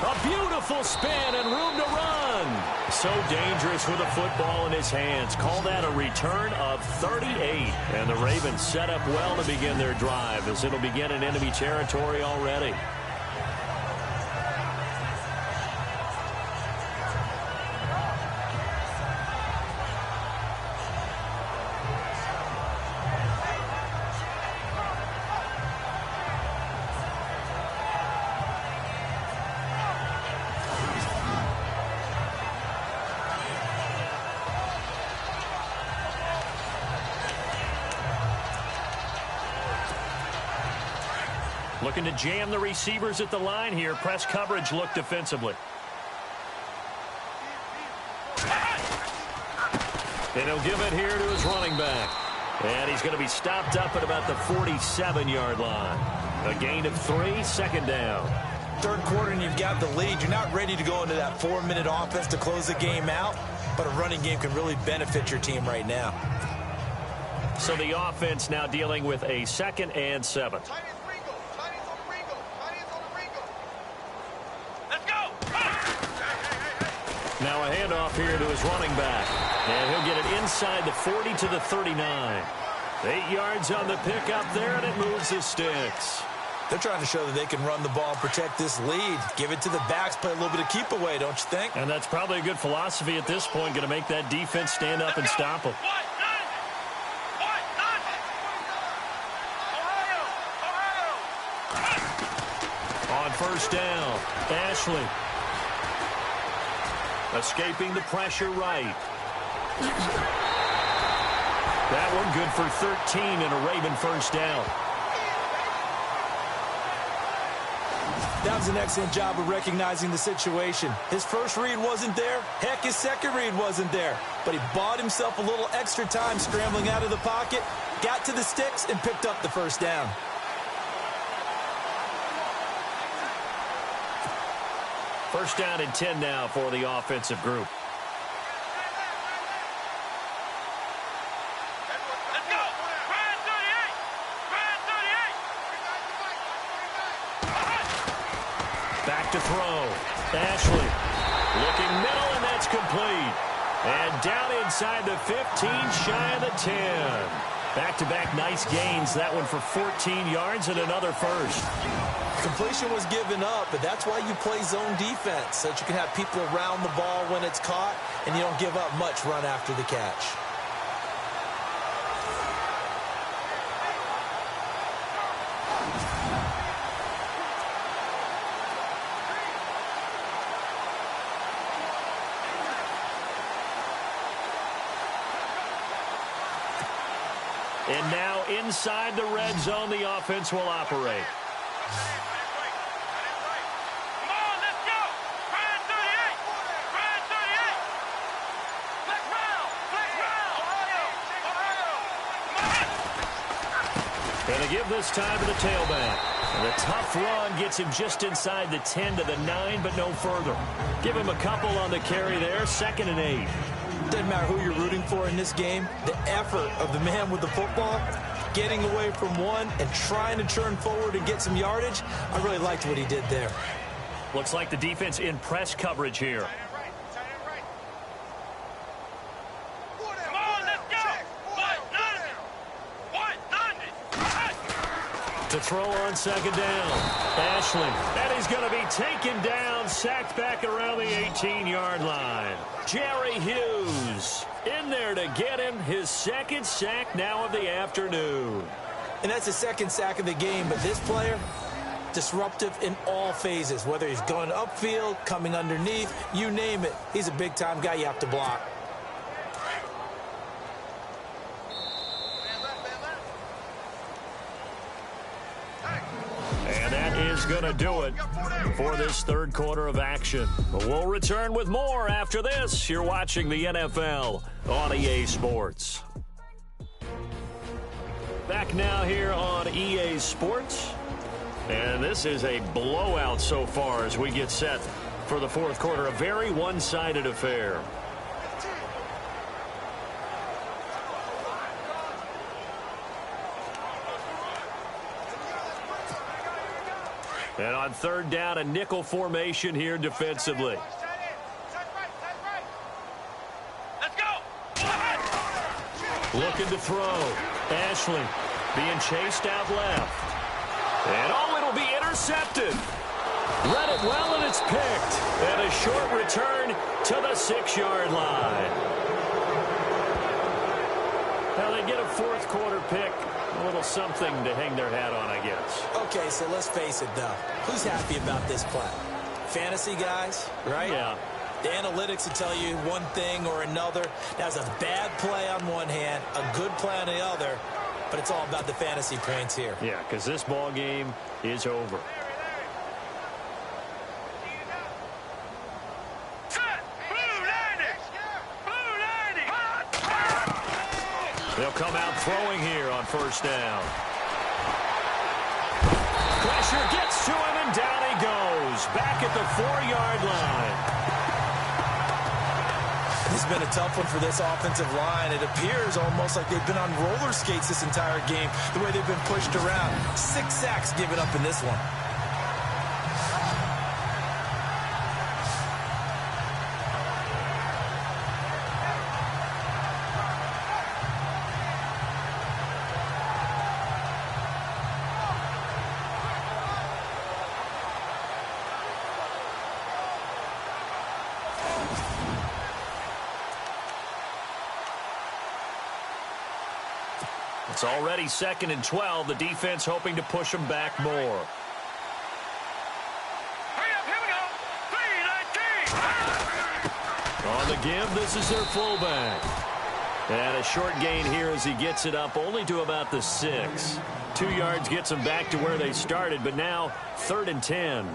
A beautiful spin and room to run. So dangerous with a football in his hands. Call that a return of 38. And the Ravens set up well to begin their drive as it'll begin in enemy territory already. Looking to jam the receivers at the line here. Press coverage look defensively. And he'll give it here to his running back. And he's going to be stopped up at about the 47-yard line. A gain of 3, 2nd down. 3rd quarter and you've got the lead. You're not ready to go into that 4-minute offense to close the game out, but a running game can really benefit your team right now. So the offense now dealing with a 2nd and 7. Now a handoff here to his running back. And he'll get it inside the 40 to the 39. 8 yards on the pickup there, and it moves the sticks. They're trying to show that they can run the ball and protect this lead. Give it to the backs, play a little bit of keep away, don't you think? And that's probably a good philosophy at this point, going to make that defense stand up and stop them. On first down, Ashley. Escaping the pressure right. That one good for 13 and a Raven first down. That was an excellent job of recognizing the situation. His first read wasn't there. Heck, his second read wasn't there. But he bought himself a little extra time scrambling out of the pocket, got to the sticks, and picked up the first down. First down and 10 now for the offensive group. Let's go. Brand 38. Brand 38. Back to throw. Ashley looking middle, and that's complete. And down inside the 15, shy of the 10. Back-to-back nice gains. That one for 14 yards and another first. Completion was given up, but that's why you play zone defense, so that you can have people around the ball when it's caught, and you don't give up much run after the catch. And now inside the red zone, the offense will operate. Come on, let's go. Brand 38. Brand 38. Flex round. Flex round. And they give this time to the tailback. And the tough run gets him just inside the 10 to the 9, but no further. Give him a couple on the carry there, 2nd and 8. Doesn't matter who you're rooting for in this game. The effort of the man with the football, getting away from one and trying to turn forward and get some yardage, I really liked what he did there. Looks like the defense in press coverage here. Come on, let's go. 190. To throw on 2nd down. Ashley. And he's going to be taken down, sacked back around the 18-yard line. Jerry Hughes in there to get him his 2nd sack now of the afternoon. And that's the 2nd sack of the game, but this player, disruptive in all phases, whether he's going upfield, coming underneath, you name it. He's a big-time guy you have to block. And that is going to do it for this 3rd quarter of action. But we'll return with more after this. You're watching the NFL on EA Sports. Back now here on EA Sports. And this is a blowout so far as we get set for the 4th quarter. A very one-sided affair. And on 3rd down, a nickel formation here defensively. Let's go. Looking to throw. Ashley being chased out left. And it'll be intercepted. Read it well, and it's picked. And a short return to the 6-yard line. Now they get a 4th quarter pick. A little something to hang their hat on, I guess. Okay, so let's face it, though. Who's happy about this play? Fantasy guys, right? Yeah. The analytics will tell you one thing or another. That's a bad play on one hand, a good play on the other, but it's all about the fantasy points here. Yeah, because this ball game is over. They'll come out throwing here on 1st down. Pressure gets to him, and down he goes. Back at the 4-yard line. This has been a tough one for this offensive line. It appears almost like they've been on roller skates this entire game, the way they've been pushed around. 6 sacks given up in this one. It's already 2nd and 12. The defense hoping to push them back more. Hurry up, here we go. 319. On the give, this is their fullback. And a short gain here as he gets it up only to about the 6. 2 yards gets them back to where they started, but now 3rd and 10.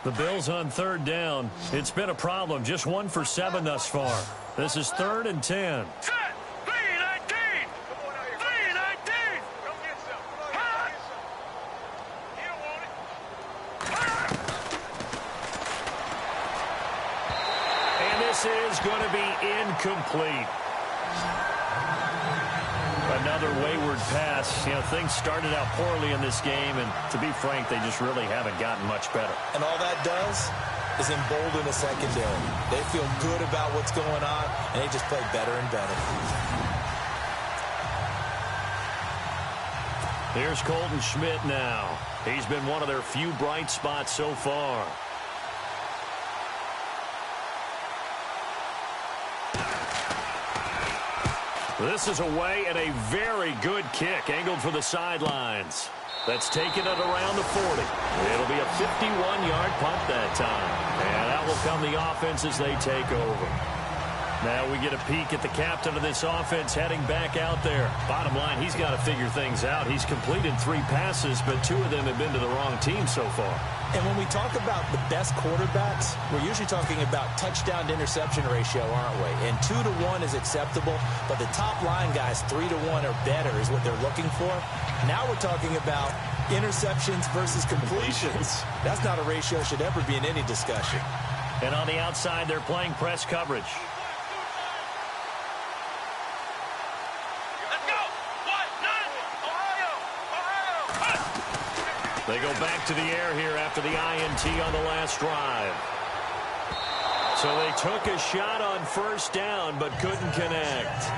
The Bills on 3rd down. It's been a problem. Just 1 for 7 thus far. This is 3rd and 10. Set. 319. 319. going to be incomplete. Another wayward pass. You know, things started out poorly in this game, and to be frank, they just really haven't gotten much better. And all that does is embolden the secondary. They feel good about what's going on, and they just play better and better. Here's Colton Schmidt now. He's been one of their few bright spots so far. This is away and a very good kick, angled for the sidelines. That's taken it around the 40. It'll be a 51-yard punt that time. And that will come the offense as they take over. Now we get a peek at the captain of this offense heading back out there. Bottom line, he's got to figure things out. He's completed 3 passes, but 2 of them have been to the wrong team so far. And when we talk about the best quarterbacks, we're usually talking about touchdown to interception ratio, aren't we? And 2 to 1 is acceptable, but the top line guys, 3 to 1 or better is what they're looking for. Now we're talking about interceptions versus completions. That's not a ratio should ever be in any discussion. And on the outside, they're playing press coverage. They go back to the air here after the INT on the last drive. So they took a shot on first down but couldn't connect.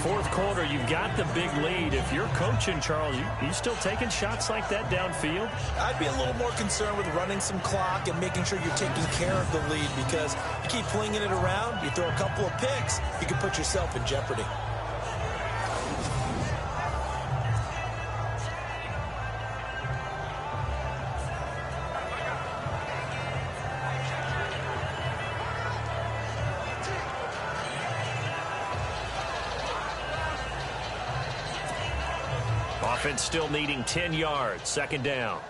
Fourth quarter, you've got the big lead. If you're coaching, Charles, you still taking shots like that downfield? I'd be a little more concerned with running some clock and making sure you're taking care of the lead, because you keep flinging it around, you throw a couple of picks, you can put yourself in jeopardy. Offense still needing 10 yards. Second down.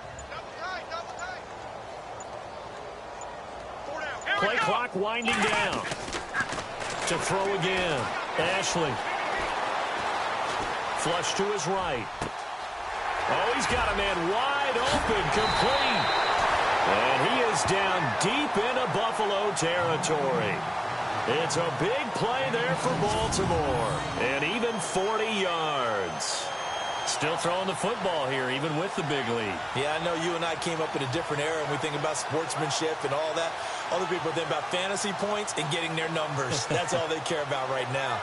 Play clock winding down. To throw again. Ashley. Flush to his right. Oh, he's got a man wide open. Complete. And he is down deep into Buffalo territory. It's a big play there for Baltimore. And even 40 yards. Still throwing the football here, even with the big lead. Yeah, I know you and I came up in a different era, and we think about sportsmanship and all that. Other people think about fantasy points and getting their numbers. That's all they care about right now.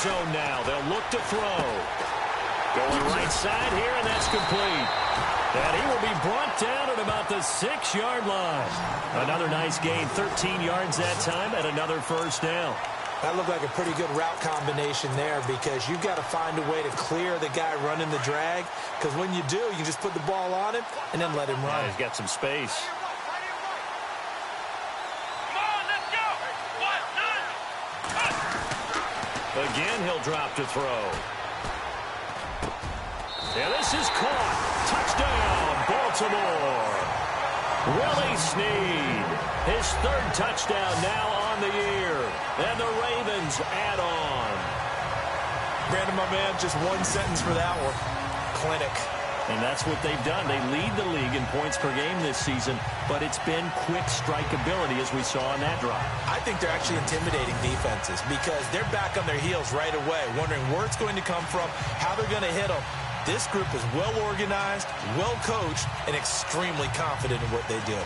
Zone now. They'll look to throw. Going right side here, and that's complete. And he will be brought down at about the 6-yard line. Another nice gain, 13 yards that time, and another first down. That looked like a pretty good route combination there, because you've got to find a way to clear the guy running the drag, because when you do, you just put the ball on him and then let him run. Yeah, he's got some space. Again, he'll drop to throw. And this is caught. Touchdown, Baltimore. Willie Snead. His 3rd touchdown now on the year. And the Ravens add on. Brandon, my man, just one sentence for that one. Clinic. And that's what they've done. They lead the league in points per game this season, but it's been quick strike ability, as we saw on that drive. I think they're actually intimidating defenses, because they're back on their heels right away, wondering where it's going to come from, how they're going to hit them. This group is well organized, well coached, and extremely confident in what they do.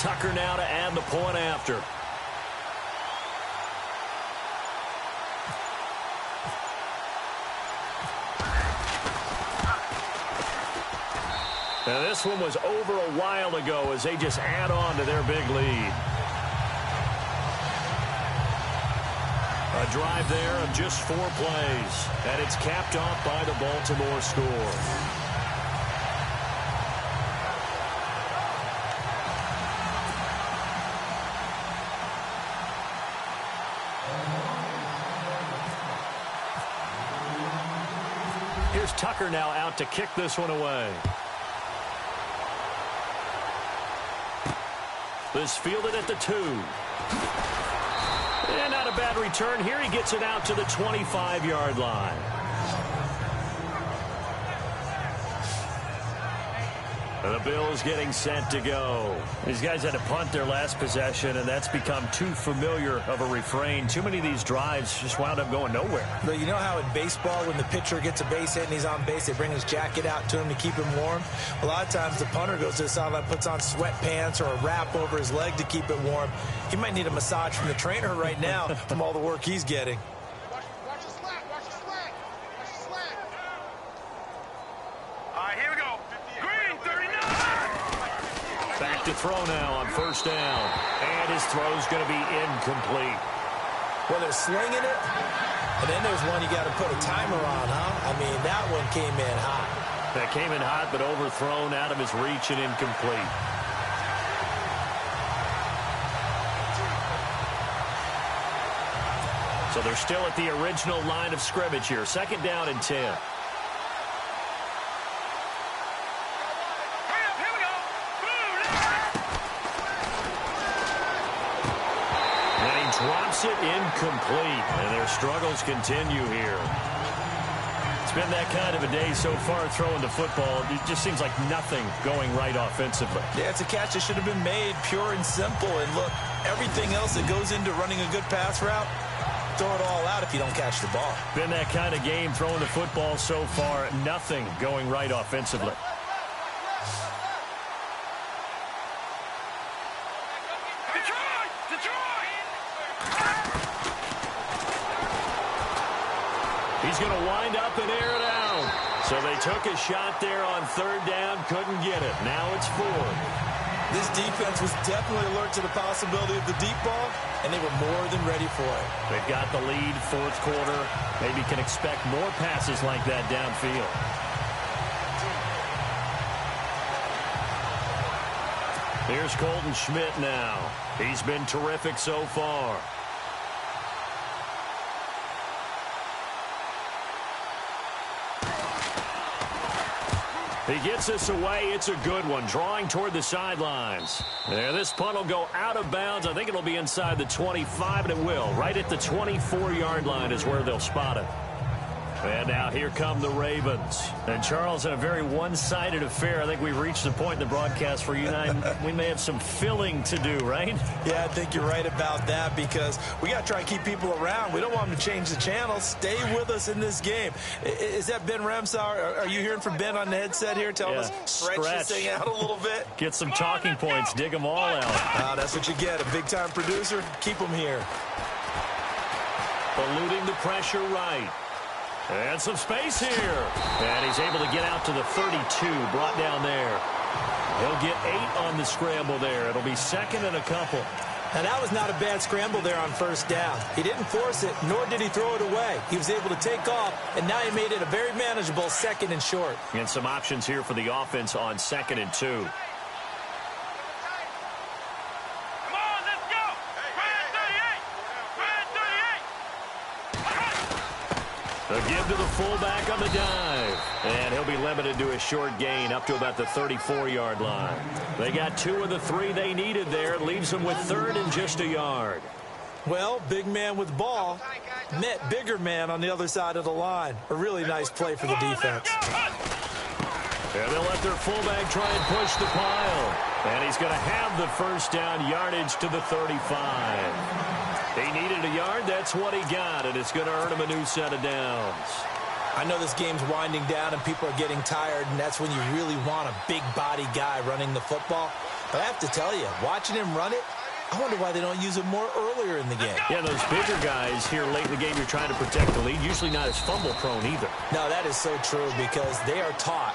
Tucker now to add the point after. Now this one was over a while ago as they just add on to their big lead. A drive there of just 4 plays, and it's capped off by the Baltimore score. Here's Tucker now out to kick this one away. This fielded at the 2. And not a bad return here. He gets it out to the 25-yard line. The Bills getting set to go. These guys had to punt their last possession, and that's become too familiar of a refrain. Too many of these drives just wound up going nowhere. But you know how in baseball, when the pitcher gets a base hit and he's on base, they bring his jacket out to him to keep him warm? A lot of times the punter goes to the sideline, puts on sweatpants or a wrap over his leg to keep it warm. He might need a massage from the trainer right now from all the work he's getting. Watch the slack. Watch the slack. Watch the slack. All right, here we go. Green, 39. Back to throw now on first down. And his throw's going to be incomplete. Well, they're slinging it, and then there's one you got to put a timer on, huh? I mean, that one came in hot. That came in hot, but overthrown, out of his reach and incomplete. So they're still at the original line of scrimmage here. Second down and 10. Drops it incomplete, and their struggles continue here. It's been that kind of a day so far throwing the football. It just seems like nothing going right offensively. Yeah, it's a catch that should have been made, pure and simple. And look, everything else that goes into running a good pass route, throw it all out if you don't catch the ball. Been that kind of game throwing the football so far. Nothing going right offensively. He's going to wind up and air it out. So they took a shot there on third down, couldn't get it. Now it's 4. This defense was definitely alert to the possibility of the deep ball, and they were more than ready for it. They've got the lead, fourth quarter. Maybe can expect more passes like that downfield. Here's Colton Schmidt now. He's been terrific so far. He gets this away. It's a good one. Drawing toward the sidelines. There, this punt will go out of bounds. I think it'll be inside the 25, and it will. Right at the 24-yard line is where they'll spot it. And now here come the Ravens. And Charles, in a very one-sided affair, I think we've reached the point in the broadcast where you and I, we may have some filling to do, right? Yeah, I think you're right about that because we got to try and keep people around. We don't want them to change the channel. Stay with us in this game. Is that Ben Ramsauer? Are you hearing from Ben on the headset here? Tell us, stretch this thing out a little bit. Get some talking points. Dig them all out. That's what you get. A big-time producer. Keep them here. Eluding the pressure right. And some space here. And he's able to get out to the 32, brought down there. He'll get 8 on the scramble there. It'll be second and a couple. Now, that was not a bad scramble there on first down. He didn't force it, nor did he throw it away. He was able to take off, and now he made it a very manageable second and short. And some options here for the offense on second and 2. A give to the fullback on the dive. And he'll be limited to a short gain up to about the 34-yard line. They got 2 of the 3 they needed there. It leaves them with third and just a yard. Well, big man with ball met bigger man on the other side of the line. A really nice play for the defense. And they'll let their fullback try and push the pile. And he's going to have the first down, yardage to the 35. He needed a yard. That's what he got, and it's going to earn him a new set of downs. I know this game's winding down and people are getting tired, and that's when you really want a big-body guy running the football. But I have to tell you, watching him run it, I wonder why they don't use him more earlier in the game. Yeah, those bigger guys here late in the game, you're trying to protect the lead. Usually not as fumble-prone either. No, that is so true because they are taught.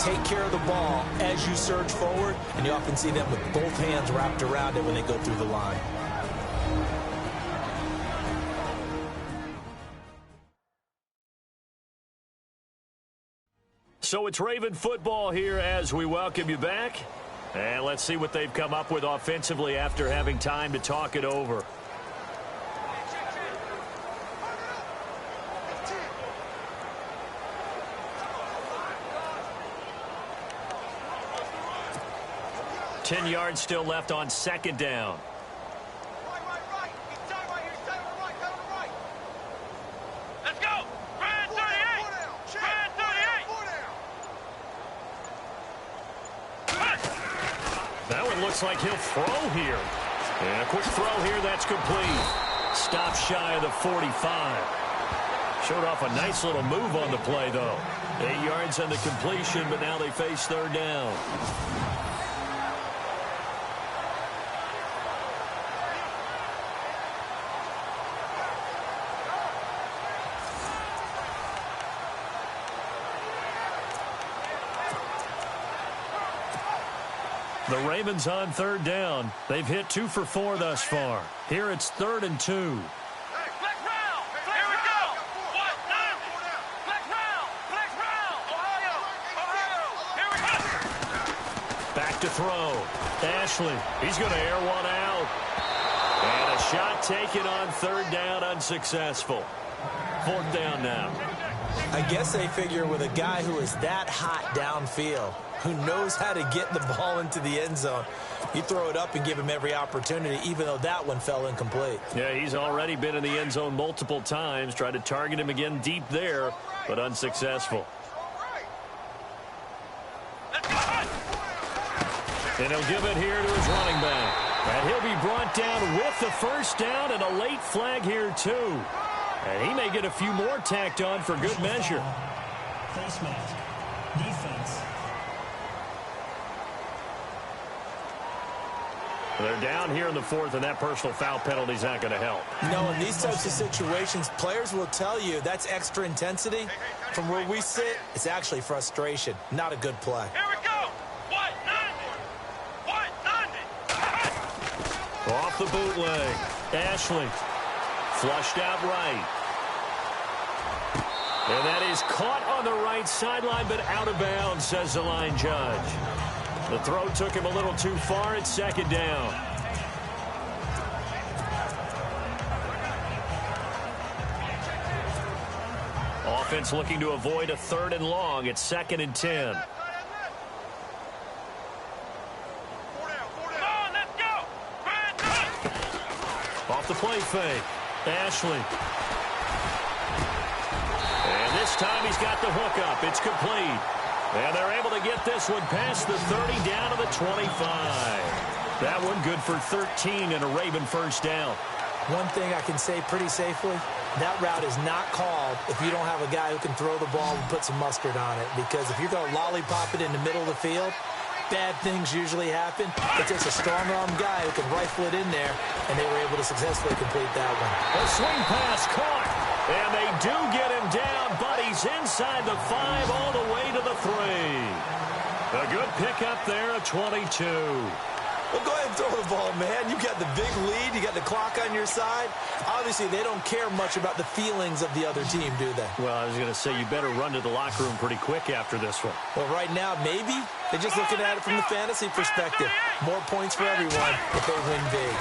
Take care of the ball as you surge forward, and you often see them with both hands wrapped around it when they go through the line. So it's Raven football here as we welcome you back. And let's see what they've come up with offensively after having time to talk it over. 10 yards still left on second down. Right. He's tight right here. He's tight on the right. Tight on the right. Let's go. Brand 38. Brand 38. That one looks like he'll throw here. And a quick throw here. That's complete. Stop shy of the 45. Showed off a nice little move on the play, though. 8 yards on the completion, but now they face third down. The Ravens on third down. They've hit 2 for 4 thus far. Here it's 3rd and 2. Flex round. Here we go. What? 90. Flex round. Flex round. Ohio. Here we go. Back to throw. Ashley. He's going to air one out. And a shot taken on third down, unsuccessful. 4th down now. I guess they figure with a guy who is that hot downfield, who knows how to get the ball into the end zone, you throw it up and give him every opportunity, even though that one fell incomplete. Yeah, he's already been in the end zone multiple times. Tried to target him again deep there, but unsuccessful. And he'll give it here to his running back. And he'll be brought down with the first down and a late flag here, too. And he may get a few more tacked on for good measure. Face mask. Defense. They're down here in the 4th, and that personal foul penalty is not going to help. No, in these types of situations, players will tell you that's extra intensity. From where we sit, it's actually frustration. Not a good play. Here we go. What? 90. Off the bootleg. Ashley. Flushed out right. And that is caught on the right sideline, but out of bounds, says the line judge. The throw took him a little too far. It's 2nd down. Offense looking to avoid a 3rd and long. It's 2nd and 10. Come on, let's go. Brand 30. Off the play fake. Ashley. And this time he's got the hook up. It's complete. And they're able to get this one past the 30 down to the 25. That one good for 13 and a Raven first down. One thing I can say pretty safely, that route is not called if you don't have a guy who can throw the ball and put some mustard on it. Because if you're going to lollipop it in the middle of the field, bad things usually happen. It takes a strong-arm guy who can rifle it in there, and they were able to successfully complete that one. A swing pass caught, and they do get him down, but he's inside the 5 all the way to the 3. A good pickup there, a 22. Well, go ahead and throw the ball, man. You got the big lead. You got the clock on your side. Obviously, they don't care much about the feelings of the other team, do they? Well, I was going to say you better run to the locker room pretty quick after this one. Well, right now, maybe. They're just looking at it from the fantasy perspective. More points for everyone if they win big.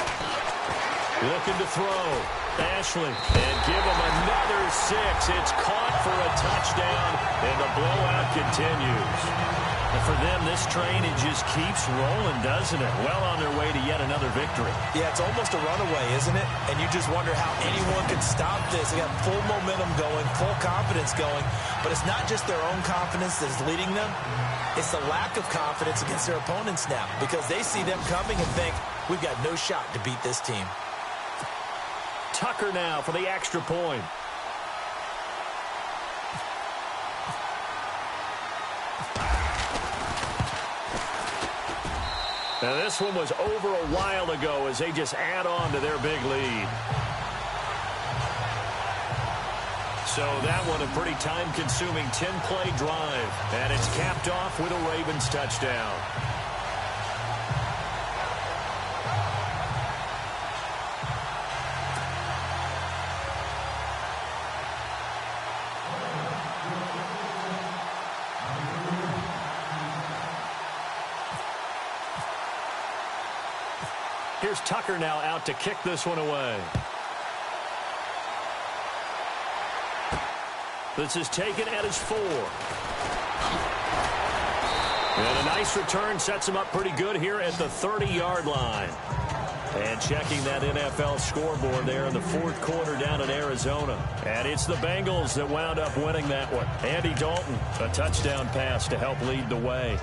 Looking to throw. Ashley. And give him another 6. It's caught for a touchdown, and the blowout continues. And for them, this train, it just keeps rolling, doesn't it? Well on their way to yet another victory. Yeah, it's almost a runaway, isn't it? And you just wonder how anyone could stop this. They got full momentum going, full confidence going. But it's not just their own confidence that's leading them. It's the lack of confidence against their opponents now, because they see them coming and think, we've got no shot to beat this team. Tucker now for the extra point. Now this one was over a while ago as they just add on to their big lead. So that one a pretty time-consuming 10-play drive. And it's capped off with a Ravens touchdown. Here's Tucker now out to kick this one away. This is taken at his 4. And a nice return sets him up pretty good here at the 30-yard line. And checking that NFL scoreboard there in the fourth quarter down in Arizona. And it's the Bengals that wound up winning that one. Andy Dalton, a touchdown pass to help lead the way.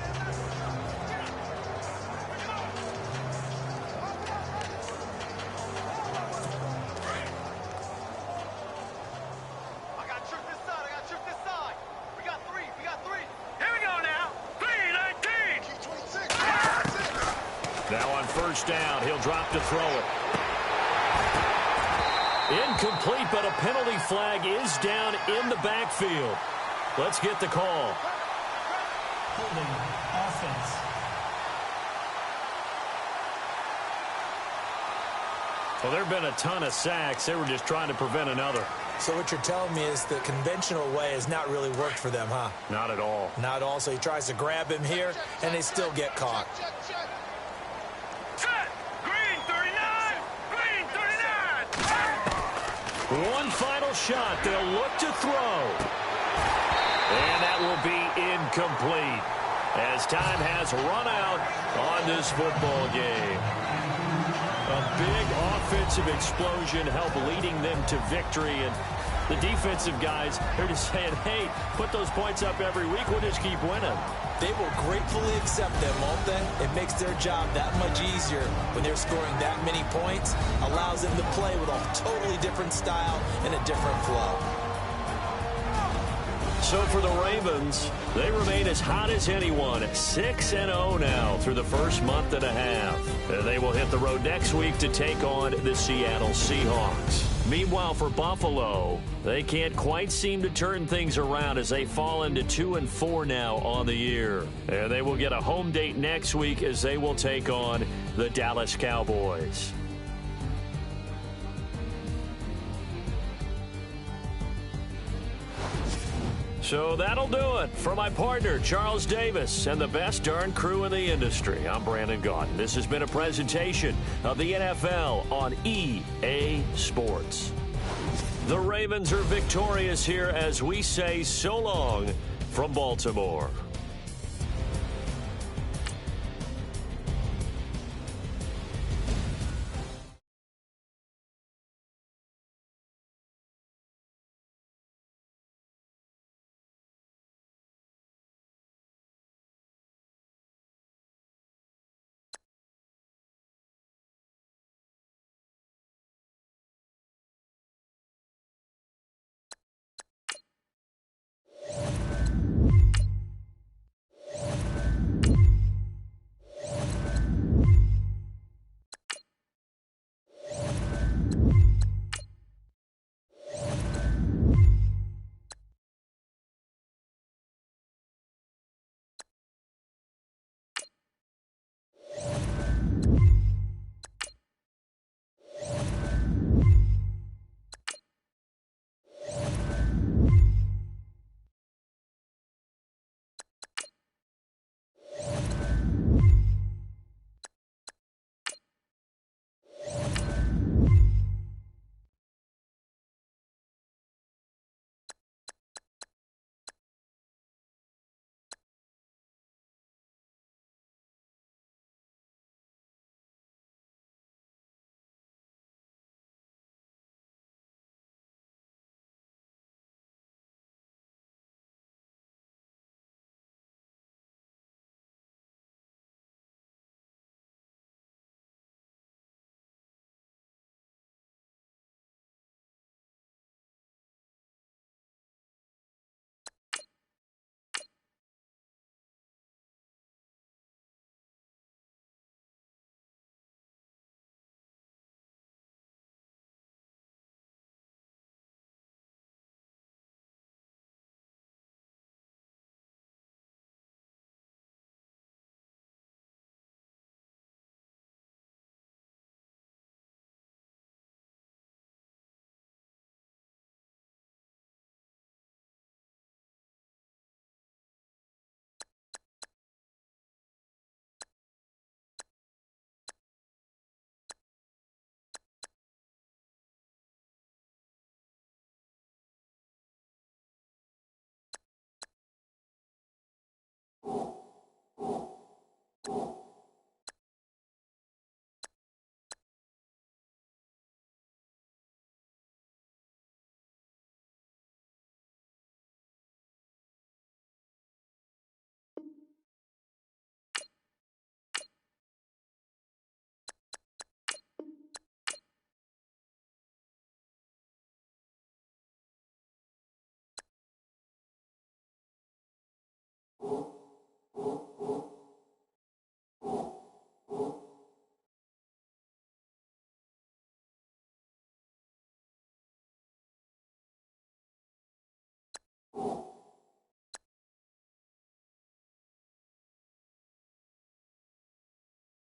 Now on first down, he'll drop to throw it. Incomplete, but a penalty flag is down in the backfield. Let's get the call. Holding offense. Well, there have been a ton of sacks. They were just trying to prevent another. So what you're telling me is the conventional way has not really worked for them, huh? Not at all. Not at all. So he tries to grab him here, and they still get caught. One final shot. They'll look to throw. And that will be incomplete as time has run out on this football game. A big offensive explosion helped leading them to victory. And the defensive guys, they're just saying, hey, put those points up every week. We'll just keep winning. They will gratefully accept them, won't they? It makes their job that much easier when they're scoring that many points. Allows them to play with a totally different style and a different flow. So for the Ravens, they remain as hot as anyone at 6-0 now through the first month and a half. They will hit the road next week to take on the Seattle Seahawks. Meanwhile, for Buffalo, they can't quite seem to turn things around as they fall into 2-4 now on the year. And they will get a home date next week as they will take on the Dallas Cowboys. So that'll do it. For my partner, Charles Davis, and the best darn crew in the industry, I'm Brandon Gaudin. This has been a presentation of the NFL on EA Sports. The Ravens are victorious here as we say so long from Baltimore.